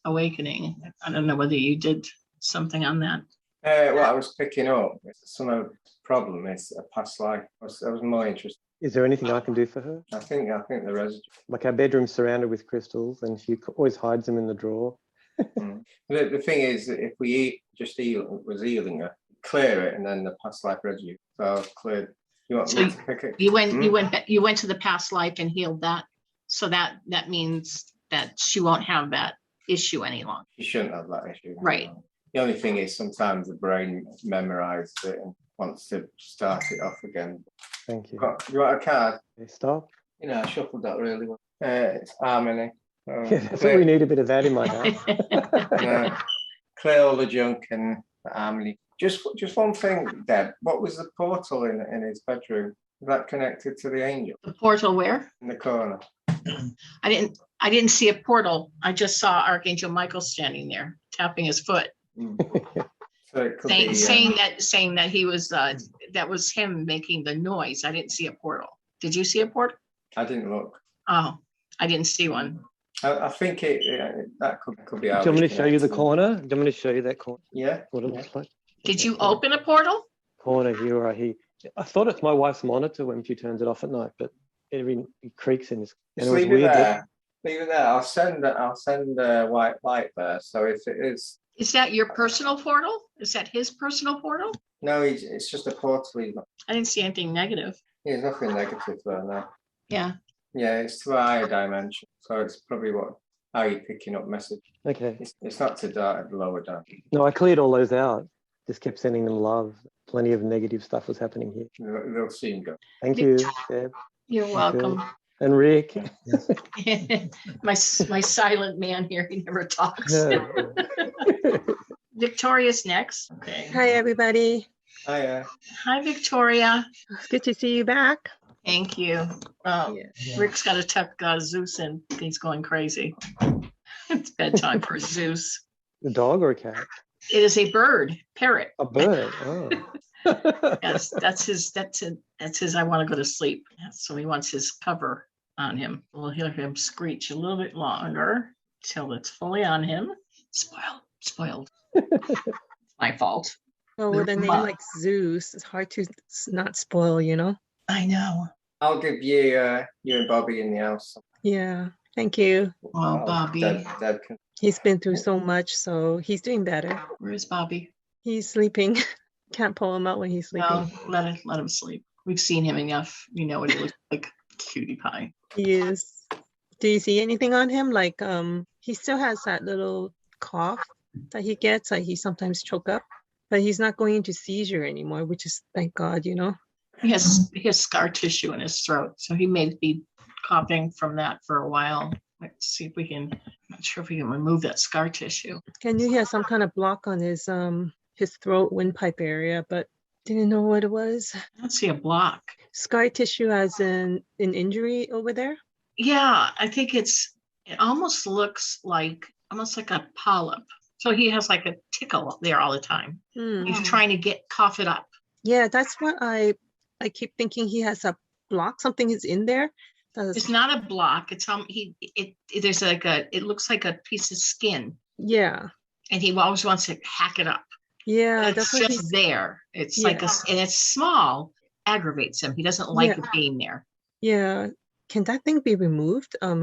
A: awakening, I don't know whether you did something on that.
B: What I was picking up, some of the problem is a past life. I was more interested.
I: Is there anything I can do for her?
B: I think the residue.
I: Like our bedroom's surrounded with crystals and she always hides them in the drawer.
B: The thing is, that if we was healing her, clear it and then the past life residue. So cleared. You want me to pick it?
A: You went to the past life and healed that. So that means that she won't have that issue any longer.
B: She shouldn't have that issue.
A: Right.
B: The only thing is sometimes the brain memorizes it and wants to start it off again.
I: Thank you.
B: You want a card?
I: Okay, stop.
B: You know, I shuffled that really well. It's harmony.
I: Yeah, that's what we need, a bit of that in my house.
B: Clear all the junk and harmony. Just one thing, Deb. What was the portal in his bedroom? Was that connected to the angel?
A: The portal where?
B: In the corner.
A: I didn't see a portal. I just saw Archangel Michael standing there, tapping his foot.
B: So it could
A: saying that he was that was him making the noise. I didn't see a portal. Did you see a portal?
B: I didn't look.
A: Oh, I didn't see one.
B: I think that could be.
I: Do you want me to show you the corner? Do you want me to show you that corner?
B: Yeah.
I: What it looks like?
A: Did you open a portal?
I: Corner here, right here. I thought it's my wife's monitor when she turns it off at night, but it creaks in his.
B: And leave it there. Leave it there. I'll send a white light there. So if it is.
A: Is that your personal portal? Is that his personal portal?
B: No, it's just a portal.
A: I didn't see anything negative.
B: There's nothing negative there now.
A: Yeah.
B: Yeah, it's to a higher dimension. So it's probably how you're picking up message.
I: Okay.
B: It's not to lower down.
I: No, I cleared all those out. Just kept sending them love. Plenty of negative stuff was happening here.
B: They'll soon go.
I: Thank you, Deb.
A: You're welcome.
I: And Rick.
A: my silent man here, he never talks.
I: No.
A: Victoria's next. Okay.
M: Hi, everybody.
B: Hiya.
A: Hi, Victoria.
M: It's good to see you back.
A: Thank you. Rick's got to tuck Zeus in. He's going crazy. It's bedtime for Zeus.
I: A dog or a cat?
A: It is a bird, parrot.
I: A bird. Oh.
A: Yes, that's his. I want to go to sleep. So he wants his cover on him. We'll hear him screech a little bit longer till it's fully on him. Spoiled. My fault.
M: Oh, with a name like Zeus, it's hard to not spoil, you know?
A: I know.
B: I'll give you and Bobby in the house.
M: Yeah, thank you.
A: Oh, Bobby.
B: Deb
M: He's been through so much, so he's doing better.
A: Where's Bobby?
M: He's sleeping. Can't pull him out when he's sleeping.
A: No, let him sleep. We've seen him enough. You know what he looks like. Cutie pie.
M: He is. Do you see anything on him? Like, he still has that little cough that he gets, like he sometimes choke up, but he's not going into seizure anymore, which is, thank God, you know.
A: He has scar tissue in his throat, so he may be coughing from that for a while. Let's see if we can. I'm not sure if we can remove that scar tissue.
M: I knew he had some kind of block on his throat windpipe area, but didn't know what it was.
A: I don't see a block.
M: Scar tissue as an injury over there?
A: Yeah, I think it almost looks like a polyp. So he has like a tickle there all the time. He's trying to cough it up.
M: Yeah, that's what I keep thinking. He has a block. Something is in there.
A: It's not a block. It's there's like it looks like a piece of skin.
M: Yeah.
A: And he always wants to hack it up.
M: Yeah,
A: it's just there. It's like and it's small, aggravates him. He doesn't like it being there.
M: Yeah. Can that thing be removed?
A: I'm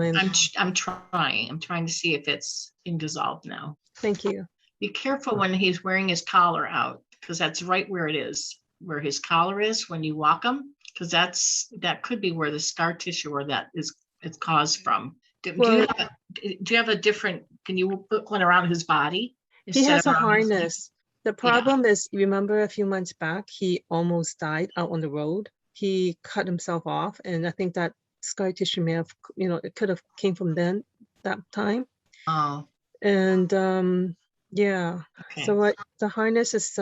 A: trying. I'm trying to see if it's been dissolved now.
M: Thank you.
A: Be careful when he's wearing his collar out, because that's right where it is, where his collar is when you walk him, because that could be where the scar tissue or that is it's caused from. Do you have a different? Can you put one around his body?
M: He has a harness. The problem is, remember a few months back, he almost died out on the road. He cut himself off, and I think that scar tissue may have, it could have came from that time.
A: Oh.
M: And yeah.
A: Okay.
M: So the harness is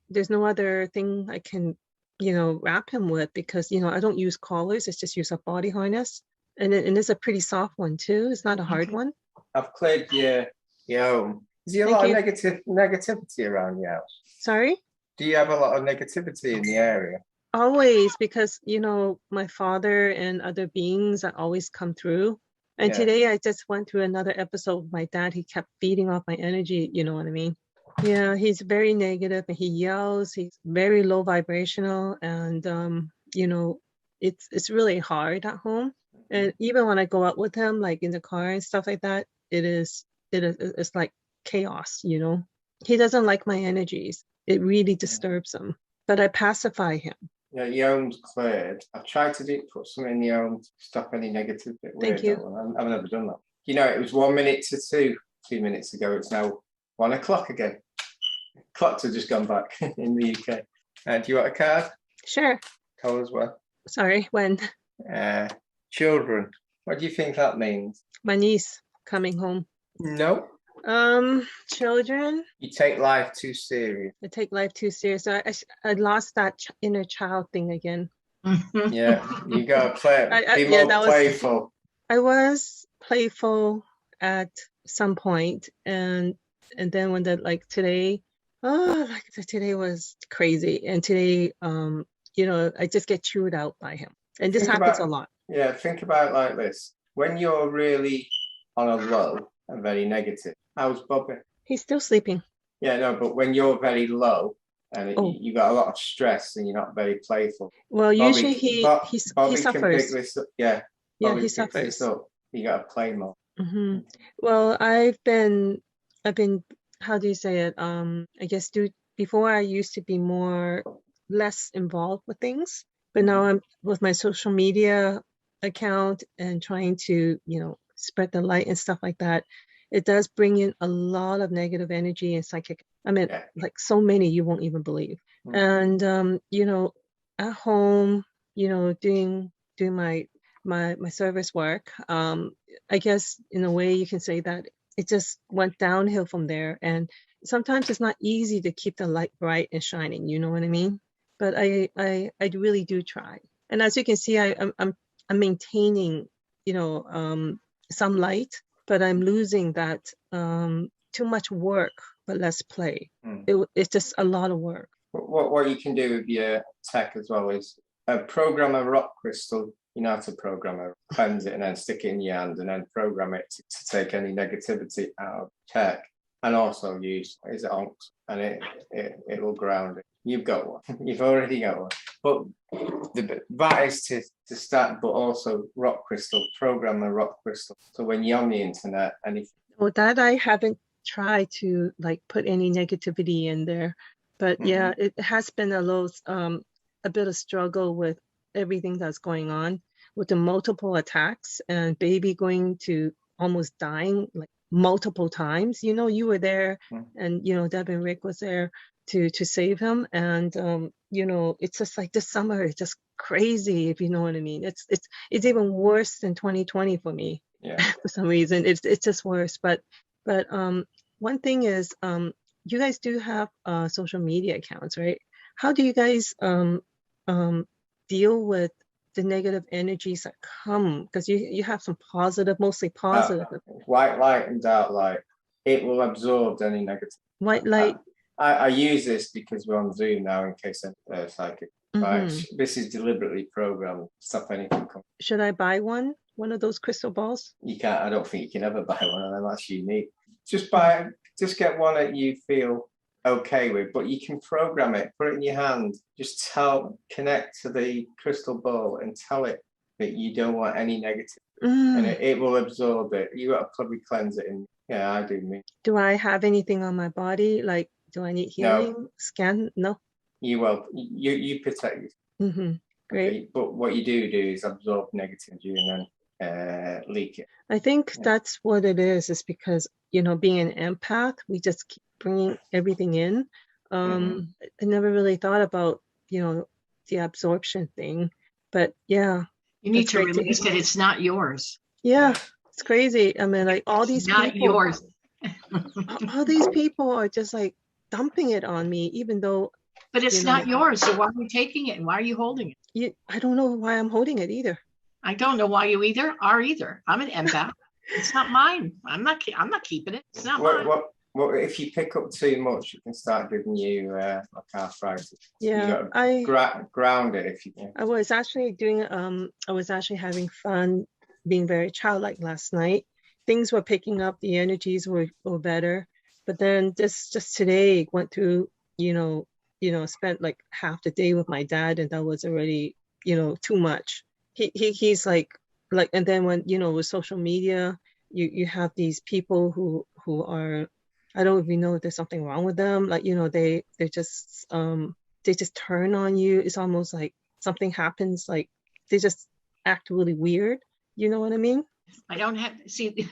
M: there's no other thing I can wrap him with, because I don't use collars. It's just use a body harness. and it's a pretty soft one too. It's not a hard one.
B: I've cleared your home. Is there a
M: Thank
B: lot
M: you.
B: of negativity around your house?
M: Sorry?
B: Do you have a lot of negativity in the area?
M: Always, because my father and other beings that always come through. And
B: Yeah.
M: today I just went through another episode with my dad. He kept feeding off my energy, you know what I mean? Yeah, he's very negative and he yells. He's very low vibrational, and it's really hard at home. And even when I go out with him, like in the car and stuff like that, it's like chaos, He doesn't like my energies. It really disturbs him. But I pacify him.
B: Yeah, your home's cleared. I've tried to put something in the home to stop any negative.
M: Thank you.
B: I've never done that. It was 1 minute to 2 minutes ago. It's now 1 o'clock again. Clocks have just gone back in the UK. Do you want a card?
M: Sure.
B: Tell us what.
M: Sorry, when?
B: Children. What do you think that means?
M: My niece coming home.
B: No.
M: Children.
B: You take life too serious.
M: I take life too serious. I lost that inner child thing again.
B: Yeah, you gotta play. Be more playful.
M: I was playful at some point, and then when today, today was crazy, and today, I just get chewed out by him, and this happens a lot.
B: Yeah, think about it like this: when you're really on a low and very negative, how's Bobby?
M: He's still sleeping.
B: Yeah, no, but when you're very low and you got a lot of stress and you're not very playful.
M: Well, usually he
B: Bobby
M: suffers.
B: can pick this up. Yeah, Bobby
M: he
B: picks
M: suffers.
B: this up. You got to play more.
M: Mm-hmm. Well, I've been. How do you say it? I guess before I used to be less involved with things, but now I'm with my social media account and trying to spread the light and stuff like that. It does bring in a lot of negative energy and psychic. Like so many you won't even believe. And at home, doing my service work. I guess in a way you can say that it just went downhill from there. And sometimes it's not easy to keep the light bright and shining. You know what I mean? But I really do try. And as you can see, I'm maintaining some light, but I'm losing that too much work but less play. It's just a lot of work.
B: What you can do with your tech as well is program a rock crystal. You know how to program it, cleanse it, and then stick it in your hand, and then program it to take any negativity out of tech. And also use onx, and it will ground it. You've got one. You've already got one. But the advice to start, but also rock crystal, program a rock crystal. So when you're on the internet, anything.
M: Well, that I haven't tried to put any negativity in there, but yeah, it has been a bit of struggle with everything that's going on with the multiple attacks and baby going to almost dying multiple times. You were there, and Deb and Rick was there to save him, and it's just like this summer it's just crazy, if you know what I mean. It's even worse than 2020 for me.
B: Yeah.
M: For some reason it's just worse. But one thing is, you guys do have social media accounts, right? How do you guys deal with the negative energies that come? Because you have some positive, mostly positive.
B: White light and dark light, it will absorb any negative.
M: White light.
B: I use this because we're on Zoom now in case I'm psychic. Right? This is deliberately programmed to stop anything coming.
M: Should I buy one of those crystal balls?
B: You can't. I don't think you can ever buy one of them. That's unique. Just get one that you feel okay with, but you can program it, put it in your hand, just connect to the crystal ball and tell it that you don't want any negative, and it will absorb it. You got to probably cleanse it in. Yeah, I do.
M: Do I have anything on my body? Do I need healing?
B: No.
M: Scan? No.
B: You will. You protect yourself.
M: Great.
B: Okay, but what you do is absorb negativity and then leak it.
M: I think that's what it is because being an empath, we just keep bringing everything in. I never really thought about the absorption thing, but yeah,
A: you need to release it. It's not yours.
M: Yeah, it's crazy. I mean, all these
A: not
M: people,
A: yours.
M: all these people are just dumping it on me, even though.
A: But it's not yours. So why are you taking it? And why are you holding it?
M: I don't know why I'm holding it either.
A: I don't know why you are either. I'm an empath. It's not mine. I'm not keeping it. It's not mine.
B: Well, if you pick up too much, it can start giving you like arthritis.
M: Yeah,
B: you got ground it if you can.
M: I was actually having fun being very childlike last night. Things were picking up, the energies were better. But then just today went through, spent like half the day with my dad, and that was already, too much. He's like, and then when, with social media, you have these people who are, I don't even know if there's something wrong with them. Like, they just turn on you. It's almost like something happens, like they just act really weird. You know what I mean?
A: I don't have see.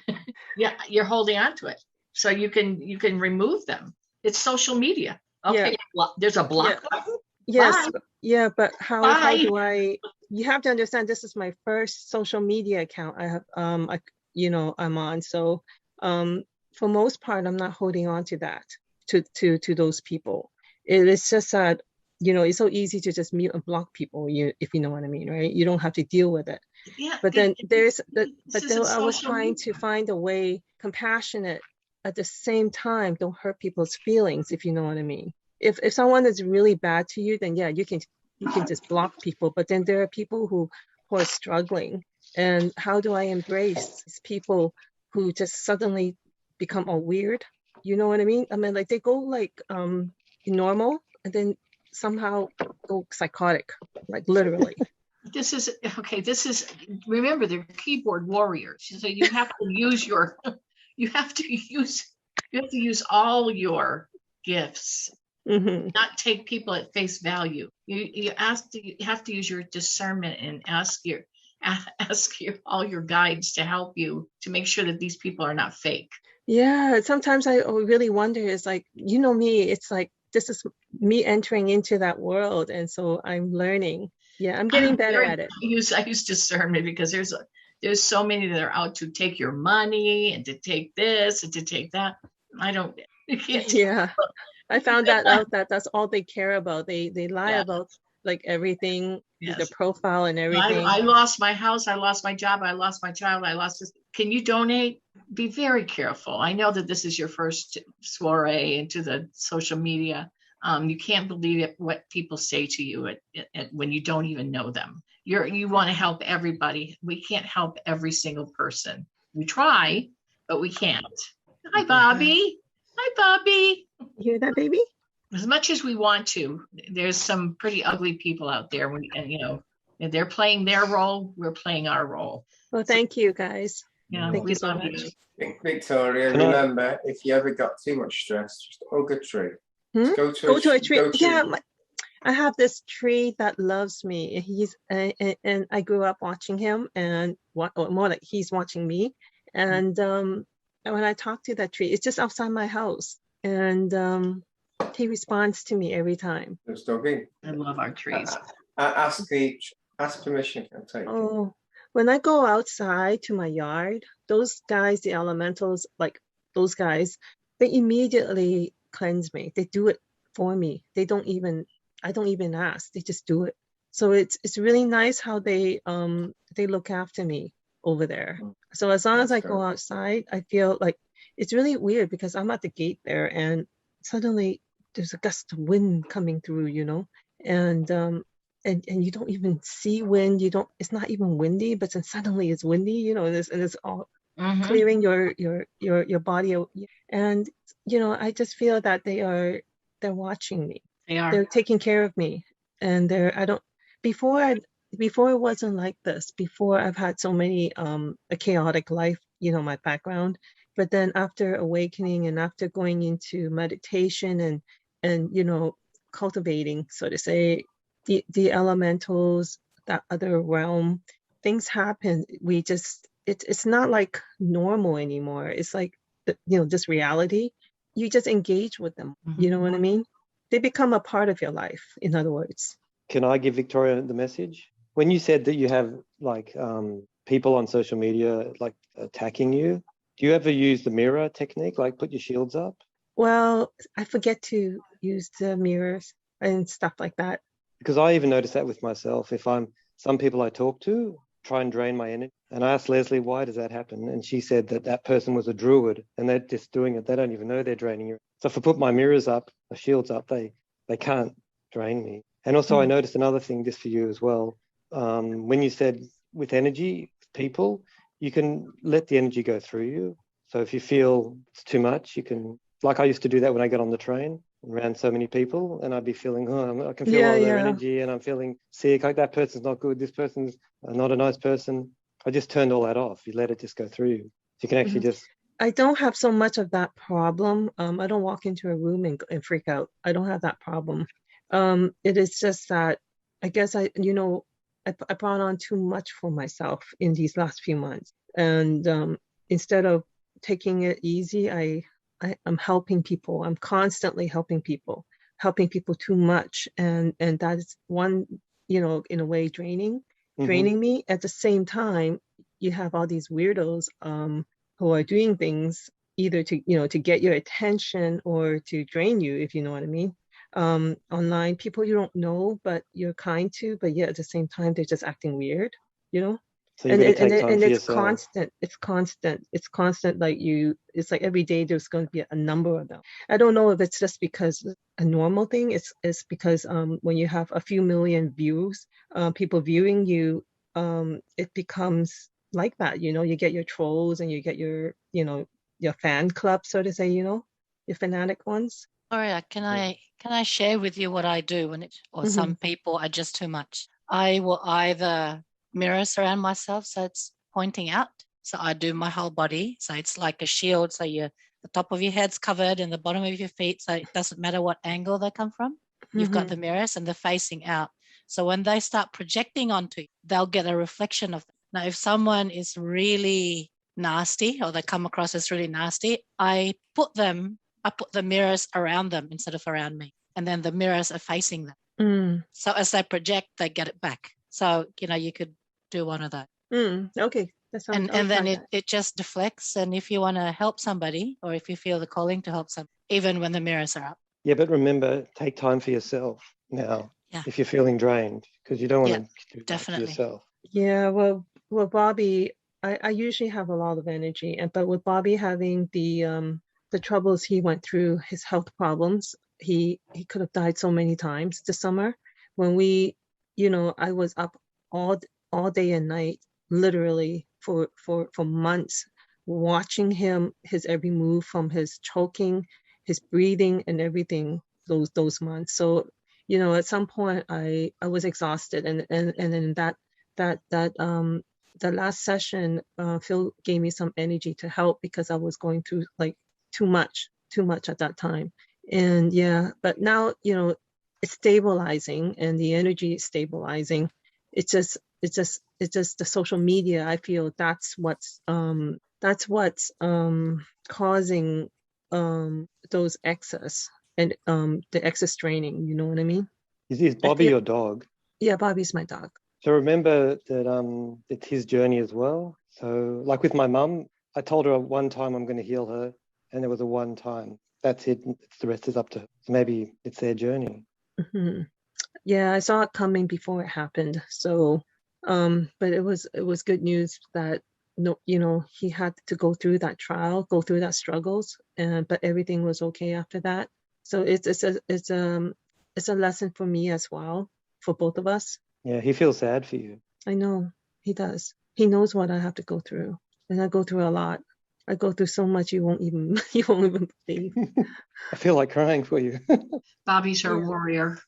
A: Yeah, you're holding on to it, so you can remove them. It's social media. Okay, yeah. There's a block button.
M: Yes,
A: Bye.
M: yeah, but how
A: Bye.
M: do I? You have to understand. This is my first social media account I have. I'm on. So, for most part, I'm not holding on to that, to those people. It is just that, it's so easy to just mute and block people, if you know what I mean, right? You don't have to deal with it.
A: Yeah.
M: But then I was
A: social
M: trying to find a way, compassionate at the same time, don't hurt people's feelings, if you know what I mean. If someone is really bad to you, then yeah, you can just block people. But then there are people who are struggling. And how do I embrace these people who just suddenly become all weird? You know what I mean? I mean, like they go like normal and then somehow go psychotic, like literally.
A: This is remember, they're keyboard warriors. So you have to use you have to use all your gifts.
M: Mm-hmm.
A: Not take people at face value. You have to use your discernment and ask all your guides to help you to make sure that these people are not fake.
M: Yeah, sometimes I really wonder, it's like, me, it's like this is me entering into that world, and so I'm learning. Yeah, I'm getting better at it.
A: I use discernment because there's so many that are out to take your money and to take this and to take that. You can't.
M: Yeah, I found that out, that that's all they care about. They lie about like everything, the profile and everything.
A: I lost my house. I lost my job. I lost my child. I lost this. Can you donate? Be very careful. I know that this is your first soiree into the social media. You can't believe what people say to you when you don't even know them. You want to help everybody. We can't help every single person. We try, but we can't. Hi, Bobby. Hi, Bobby.
M: You hear that, baby?
A: As much as we want to, there's some pretty ugly people out there. And they're playing their role. We're playing our role.
M: Well, thank you, guys.
A: Yeah,
M: thank you so
A: love
M: much.
A: you.
B: Victoria, remember, if you ever got too much stress, just hug a tree. Go to a tree.
M: Yeah, I have this tree that loves me. He's and I grew up watching him, and more like he's watching me. And when I talk to that tree, it's just outside my house, and he responds to me every time.
B: Just doggy.
A: I love our trees.
B: Ask permission. I'll take it.
M: When I go outside to my yard, those guys, the elementals, like those guys, they immediately cleanse me. They do it for me. I don't even ask. They just do it. So it's really nice how they look after me over there. So as long as I go outside, I feel like it's really weird because I'm at the gate there, and suddenly there's a gust of wind coming through, and you don't even see wind. It's not even windy, but then suddenly it's windy, and it's all clearing your body. And I just feel that they're watching me. They're taking care of me, and before it wasn't like this. Before, I've had so many a chaotic life, my background. But then after awakening and after going into meditation and cultivating, so to say, the elementals, that other realm, things happen. It's not like normal anymore. It's like just reality. You just engage with them. You know what I mean? They become a part of your life, in other words.
I: Can I give Victoria the message? When you said that you have like people on social media like attacking you, do you ever use the mirror technique, like put your shields up?
M: Well, I forget to use the mirrors and stuff like that.
I: Because I even notice that with myself. If some people I talk to, try and drain my energy. And I asked Leslie, why does that happen? And she said that that person was a druid and they're just doing it. They don't even know they're draining you. So if I put my mirrors up, my shields up, they can't drain me. And also I noticed another thing just for you as well. When you said with energy, people, you can let the energy go through you. So if you feel it's too much, you can, like I used to do that when I got on the train around so many people, and I'd be feeling, I can feel all their energy and I'm feeling sick. Like that person's not good. This person's not a nice person. I just turned all that off. You let it just go through you. You can actually just.
M: I don't have so much of that problem. I don't walk into a room and freak out. I don't have that problem. It is just that I guess I brought on too much for myself in these last few months. And instead of taking it easy, I'm helping people. I'm constantly helping people too much. And that is one, in a way draining me. At the same time, you have all these weirdos who are doing things either to get your attention or to drain you, if you know what I mean. Online, people you don't know, but you're kind to, but yet at the same time, they're just acting weird,
I: So you gotta take time for yourself.
M: It's constant. It's like every day there's going to be a number of them. I don't know if it's just because a normal thing. It's because when you have a few million views, people viewing you, it becomes like that. You get your trolls and you get your fan club, so to say. Your fanatic ones.
H: Gloria, can I share with you what I do when some people are just too much? I will either mirror surround myself so it's pointing out. So I do my whole body. So it's like a shield. So the top of your head's covered and the bottom of your feet. So it doesn't matter what angle they come from. You've got the mirrors and they're facing out. So when they start projecting onto you, they'll get a reflection of them. Now, if someone is really nasty or they come across as really nasty, I put the mirrors around them instead of around me. And then the mirrors are facing them. So as they project, they get it back. So, you could do one of those.
M: Okay. That sounds,
H: and then it just deflects. And if you want to help somebody or if you feel the calling to help somebody, even when the mirrors are up.
I: Yeah, but remember, take time for yourself now if you're feeling drained, because you don't want to do that for yourself.
M: Yeah, well, Bobby, I usually have a lot of energy, but with Bobby having the troubles he went through, his health problems, he could have died so many times this summer. When I was up all day and night, literally for months, watching his every move, from his choking, his breathing, and everything those months. So at some point I was exhausted, and then the last session, Phil gave me some energy to help because I was going through like too much at that time. And but now it's stabilizing and the energy is stabilizing. It's just the social media. I feel that's what's causing those excess and the excess training. You know what I mean?
I: Is Bobby your dog?
M: Yeah, Bobby's my dog.
I: So remember that it's his journey as well. So like with my mum, I told her one time I'm going to heal her, and there was a one time. That's it. The rest is up to her. So maybe it's their journey.
M: Yeah, I saw it coming before it happened. So, but it was good news that he had to go through that trial, go through that struggles, but everything was okay after that. So it's a lesson for me as well, for both of us.
I: Yeah, he feels sad for you.
M: I know he does. He knows what I have to go through, and I go through a lot. I go through so much you won't even believe.
I: I feel like crying for you.
A: Bobby's our warrior.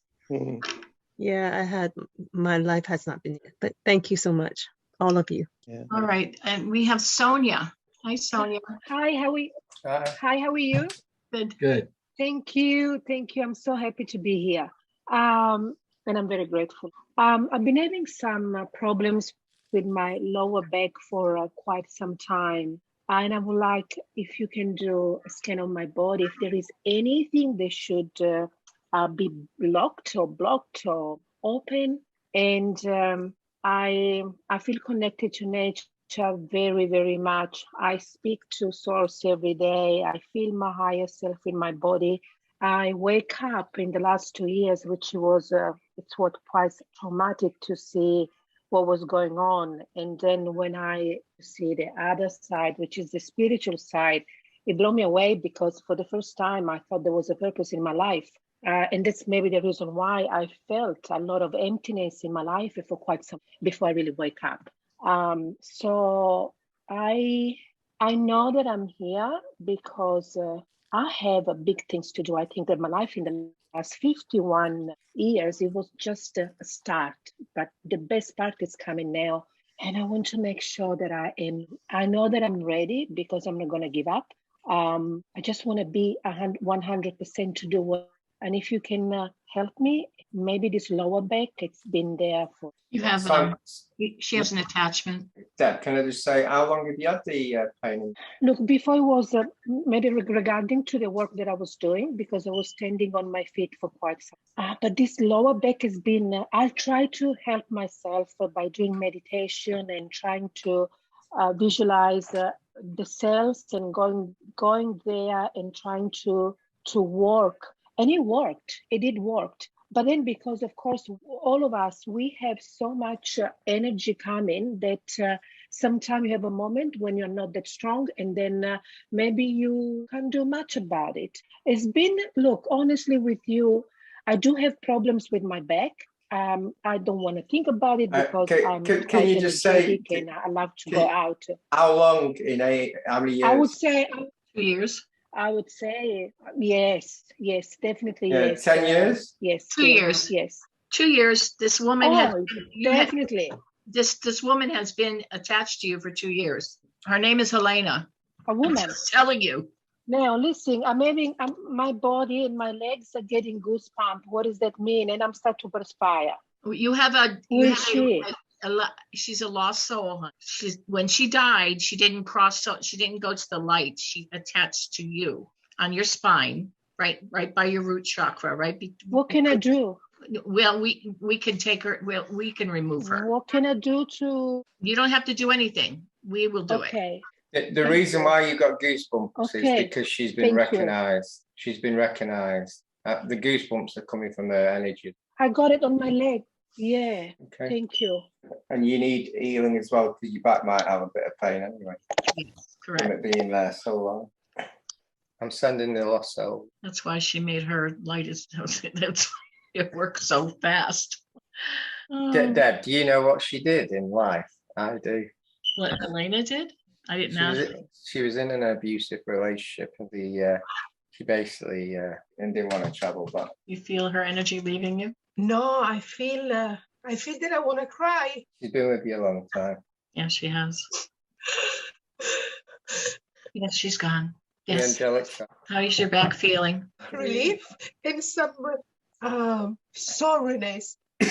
M: Yeah, my life has not been, but thank you so much, all of you.
I: Yeah.
A: All right, and we have Sonia. Hi, Sonia.
N: Hi, how are you?
E: Good.
N: Thank you. I'm so happy to be here. And I'm very grateful. I've been having some problems with my lower back for quite some time. And I would like if you can do a scan of my body, if there is anything that should be locked or blocked or open. And I feel connected to nature very, very much. I speak to source every day. I feel my higher self in my body. I wake up in the last 2 years, which was it's what quite traumatic to see what was going on. And then when I see the other side, which is the spiritual side, it blew me away, because for the first time I thought there was a purpose in my life. And that's maybe the reason why I felt a lot of emptiness in my life for quite some before I really wake up. So I know that I'm here because I have big things to do. I think that my life in the last 51 years, it was just a start, but the best part is coming now. And I want to make sure that I know that I'm ready, because I'm not going to give up. I just want to be 100% to do what. And if you can help me, maybe this lower back, it's been there for.
A: You have, she has an attachment.
B: Deb, can I just say, how long have you had the pain?
N: Look, before it was maybe regarding to the work that I was doing, because I was standing on my feet for quite some. But this lower back has been, I'll try to help myself by doing meditation and trying to visualize the cells and going there and trying to work. And it worked. It did work. But then, because of course, all of us, we have so much energy coming that sometimes you have a moment when you're not that strong, and then maybe you can't do much about it. It's been, look, honestly with you, I do have problems with my back. I don't want to think about it because I'm
B: can you just say,
N: and I love to go out.
B: How long how many years?
N: I would say
A: 2 years.
N: I would say yes, definitely
B: yeah,
N: yes.
B: 10 years?
N: Yes.
A: 2 years.
N: Yes.
A: 2 years. This woman has
N: definitely.
A: This woman has been attached to you for 2 years. Her name is Helena.
N: A woman.
A: I'm just telling you.
N: Now listen, my body and my legs are getting goosebumps. What does that mean? And I'm starting to perspire.
A: You have a. She's a lost soul. When she died, she didn't she didn't go to the light. She attached to you on your spine, right by your root chakra, right?
N: What can I do?
A: Well, we can take her. Well, we can remove her.
N: What can I do to?
A: You don't have to do anything. We will do
N: it.
B: The reason why you got goosebumps is because she's been recognized. She's been recognized. The goosebumps are coming from her energy.
N: I got it on my leg. Yeah. Okay. Thank you.
B: And you need healing as well, because your back might have a bit of pain anyway.
A: Yes, correct.
B: From it being there so long. I'm sending the lost soul.
A: That's why she made her light. That's it works so fast.
B: Deb, do you know what she did in life? I do.
A: What Helena did? I didn't know.
B: She was in an abusive relationship. She basically didn't want to travel back.
A: You feel her energy leaving you?
O: No, I feel that I want to cry.
B: She's been with you a long time.
A: Yeah, she has. Yes, she's gone. Yes.
B: Angelic.
A: How is your back feeling?
O: Relief and some soreness.
A: The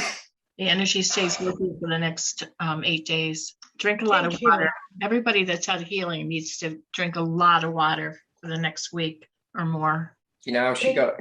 A: energy stays with you for the next 8 days. Drink a lot of water. Everybody that's had healing needs to drink a lot of water for the next week or more.
B: You know, she got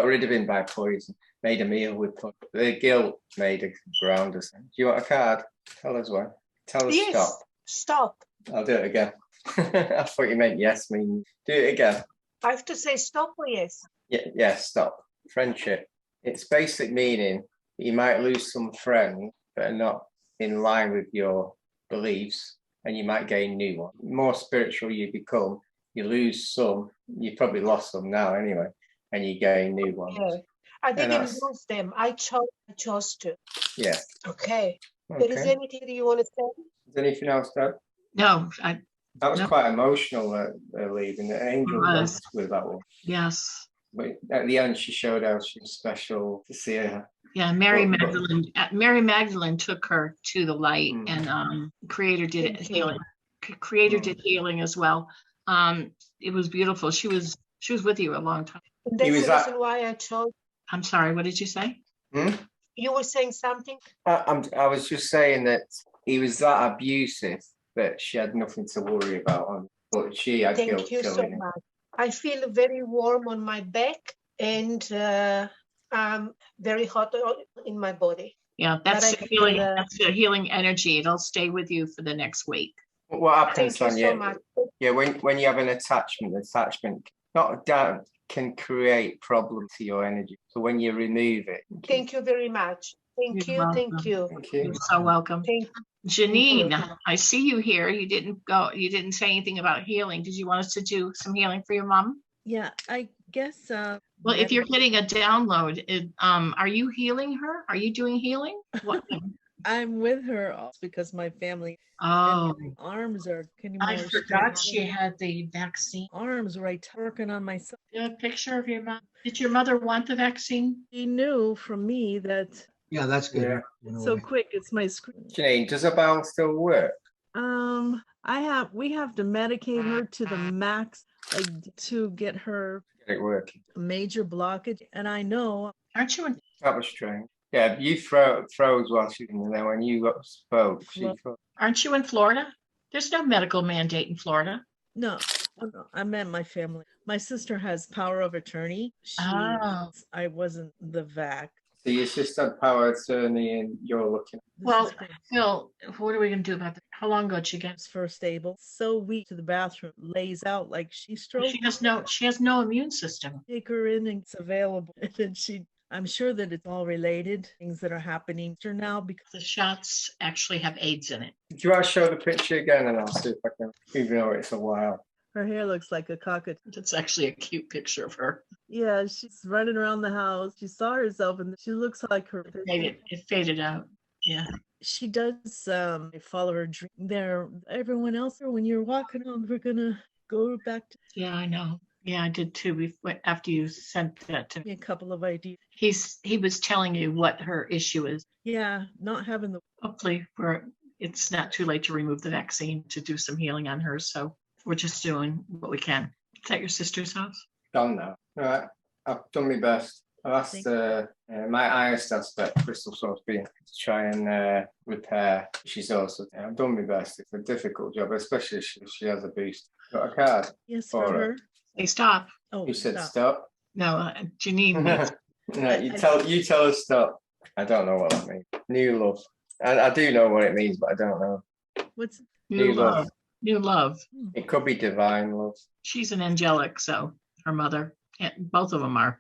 B: rid of him by poison. Made a meal with poison. The guilt made her ground us. Do you want a card? Tell us when. Tell us stop.
O: Stop.
B: I'll do it again. I thought you meant yes. Do it again.
O: I have to say stop or yes?
B: Yeah, stop. Friendship. Its basic meaning, you might lose some friends that are not in line with your beliefs, and you might gain new ones. The more spiritual you become, you lose some. You probably lost some now anyway, and you gain new ones.
O: Yeah. I didn't lose them. I chose to.
B: Yeah.
O: Okay. There is anything that you want to say?
B: Is there anything else, Deb?
A: No.
B: That was quite emotional, leaving. The angel was with that one.
A: Yes.
B: But at the end, she showed how she was special to see her.
A: Yeah, Mary Magdalene took her to the light, and Creator did healing. Creator did healing as well. It was beautiful. She was with you a long time.
O: And that's the reason why I chose.
A: I'm sorry, what did you say?
O: You were saying something?
B: I was just saying that he was that abusive that she had nothing to worry about. But she had guilt.
O: Thank you so much. I feel very warm on my back and very hot in my body.
A: Yeah, that's healing. That's a healing energy. It'll stay with you for the next week.
B: What happens, Sonia?
O: So much.
B: Yeah, when you have an attachment not doubt can create problems to your energy. So when you remove it.
O: Thank you very much. Thank
A: You're
O: you.
A: welcome.
O: Thank you.
B: Thank you.
A: You're so welcome.
O: Thank
A: Janine, I see you here. You didn't say anything about healing. Did you want us to do some healing for your mom?
P: Yeah, I guess.
A: Well, if you're getting a download, are you healing her? Are you doing healing? What?
P: I'm with her also because my family
A: Oh,
P: and my arms are. Can you?
A: I
P: more
A: forgot
P: straight?
A: she had the vaccine.
P: Arms right working on myself.
A: Do you have a picture of your mom? Did your mother want the vaccine?
P: She knew from me that
E: Yeah, that's good.
B: Yeah.
P: so quick. It's my screen.
B: Janine, does a bowel still work?
P: We have to medicate her to the max, like to get her
B: Get it working.
P: a major blockage. And I know.
A: Aren't you in?
B: That was strange. Yeah, you froze while she was in there. When you spoke, she froze.
A: Aren't you in Florida? There's no medical mandate in Florida.
P: No, I meant my family. My sister has power of attorney. I wasn't the VAC.
B: So your sister had power of attorney and you're looking.
A: Well, Phil, what are we gonna do about that? How long ago did she get?
P: First stable, so weak to the bathroom, lays out like she stroked.
A: She has no immune system.
P: Take her in and it's available. And then I'm sure that it's all related, things that are happening to her now because
A: the shots actually have AIDS in it.
B: Do you want to show the picture again and I'll see if I can, even though it's a while.
P: Her hair looks like a cockatoo.
A: It's actually a cute picture of her.
P: Yeah, she's running around the house. She saw herself and she looks like her.
A: It faded out. Yeah.
P: She does follow her dream. There, everyone else, when you're walking on, we're gonna go back to.
A: Yeah, I know. Yeah, I did too. After you sent that to
P: me, a couple of ideas.
A: He was telling you what her issue is.
P: Yeah, not having the.
A: Hopefully, it's not too late to remove the vaccine to do some healing on her. So we're just doing what we can. Is that your sister's house?
B: Done now. All right, I've done my best. I've asked my highest aspect, Crystal Source being, to try and repair. She's also, I've done my best. It's a difficult job, especially if she has a boost. Got a card?
P: Yes, for her.
A: Hey, stop.
P: Oh,
B: you said stop?
A: No, Janine.
B: No, you tell us stop. I don't know what that means. New love. I do know what it means, but I don't know.
P: What's
A: new love? New love.
B: It could be divine love.
A: She's an angelic, so her mother. Both of them are.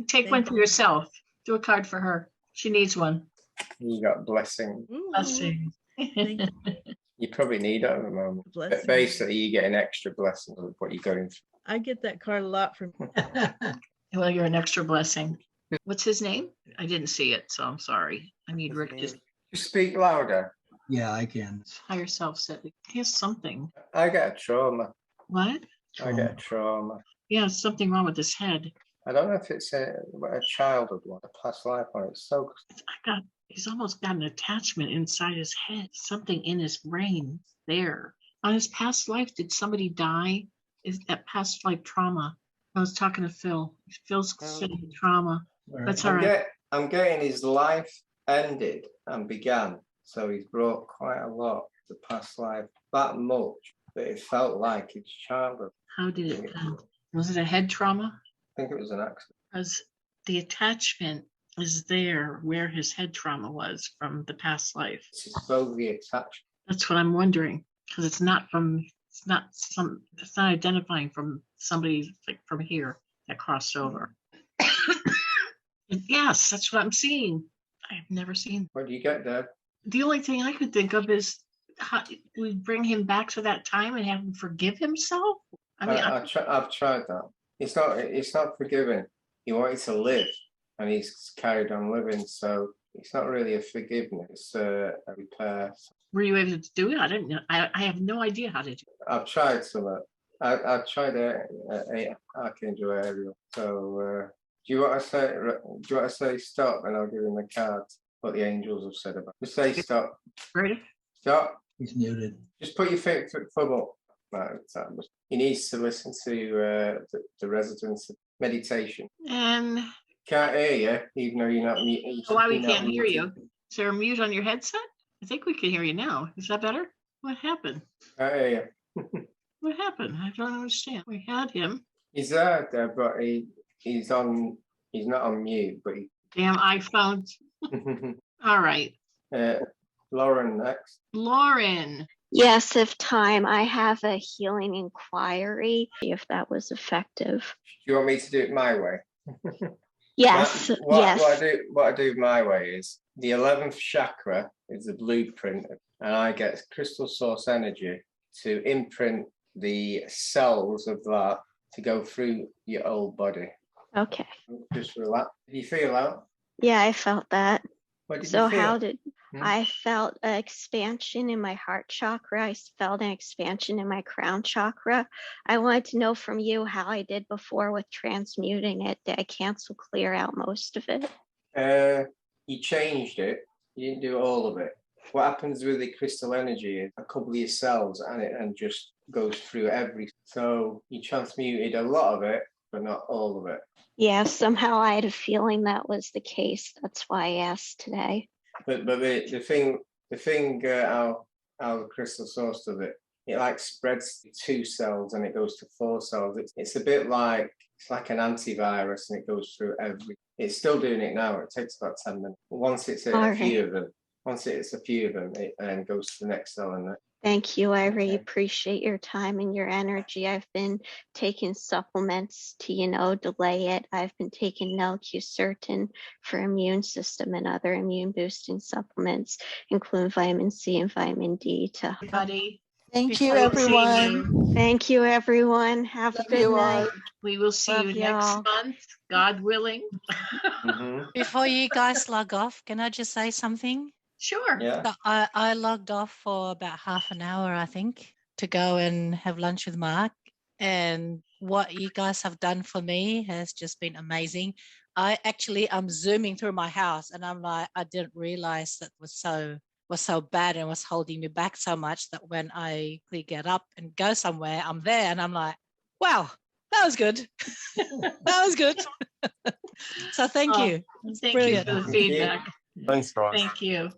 A: Take one for yourself. Do a card for her. She needs one.
B: You got blessing.
A: Blessing.
B: You probably need it at the moment. But basically, you get an extra blessing of what you're going through.
P: I get that card a lot from.
A: Well, you're an extra blessing. What's his name? I didn't see it, so I'm sorry. I need Rick to
B: speak louder.
E: Yeah, I can.
A: Higher self said he has something.
B: I get a trauma.
A: What?
B: I get a trauma.
A: Yeah, something wrong with his head.
B: I don't know if it's a childhood one, a past life one. It's so.
A: He's almost got an attachment inside his head. Something in his brain there. On his past life, did somebody die? Is that past life trauma? I was talking to Phil. Phil's saying trauma. That's all right.
B: I'm getting his life ended and began. So he's brought quite a lot to past life. That much that it felt like his childhood.
A: How did it end? Was it a head trauma?
B: I think it was an accident.
A: Because the attachment is there where his head trauma was from the past life.
B: It's slowly attached.
A: That's what I'm wondering. Because it's not identifying from somebody like from here that crossed over. Yes, that's what I'm seeing. I've never seen.
B: What do you get, Deb?
A: The only thing I could think of is how we bring him back to that time and have him forgive himself. I mean,
B: I've tried that. It's not forgiving. He wanted to live, and he's carried on living. So it's not really a forgiveness. It's a repair.
A: Were you able to do it? I didn't know. I have no idea how to do it.
B: I've tried some. I've tried Archangel Ariel. So do you want to say stop, and I'll give him the card. What the angels have said about. Just say stop.
A: Ready?
B: Stop.
E: He's muted.
B: Just put your thumb up. No, he needs to listen to the residents of meditation.
A: And
B: can't hear you, even though you're not muted.
A: Why we can't hear you? Is there a mute on your headset? I think we can hear you now. Is that better? What happened?
B: Can't hear you.
A: What happened? I don't understand. We had him.
B: He's there, but he's on. He's not on mute, but he.
A: Damn iPhone. All right.
B: Lauren next.
A: Lauren.
Q: Yes, if time. I have a healing inquiry, if that was effective.
B: Do you want me to do it my way?
Q: Yes, yes.
B: What I do my way is the 11th chakra is the blueprint, and I get crystal source energy to imprint the cells of that to go through your whole body.
Q: Okay.
B: Just relax. Did you feel that?
Q: Yeah, I felt that.
B: What did
Q: So
B: you feel?
Q: how did I felt an expansion in my heart chakra. I felt an expansion in my crown chakra. I wanted to know from you how I did before with transmuting it. Did I cancel clear out most of it?
B: You changed it. You didn't do all of it. What happens with the crystal energy is a couple of your cells and just goes through every. So you transmuted a lot of it, but not all of it.
Q: Yeah, somehow I had a feeling that was the case. That's why I asked today.
B: But the thing how the crystal source does it, it like spreads to 2 cells and it goes to 4 cells. It's a bit like it's like an antivirus and it goes through every. It's still doing it now. It takes about 10 minutes. Once it's a few of them, it then goes to the next cell and
Q: Thank you. I really appreciate your time and your energy. I've been taking supplements to, delay it. I've been taking L-Q-Certin for immune system and other immune boosting supplements, including vitamin C and vitamin D.
A: Everybody.
D: Thank you, everyone.
Q: Thank you, everyone. Have a good night.
A: We will see
Q: Love
A: you next
Q: y'all.
A: month, God willing.
H: Before you guys log off, can I just say something?
A: Sure.
B: Yeah.
H: So I logged off for about half an hour, I think, to go and have lunch with Mark. And what you guys have done for me has just been amazing. I'm zooming through my house and I'm like, I didn't realize that was so bad and was holding me back so much that when I get up and go somewhere, I'm there and I'm like, wow, that was good. That was good. So thank you. It's
A: Thank
H: brilliant.
A: you for the feedback.
F: Thanks, guys.
A: Thank you.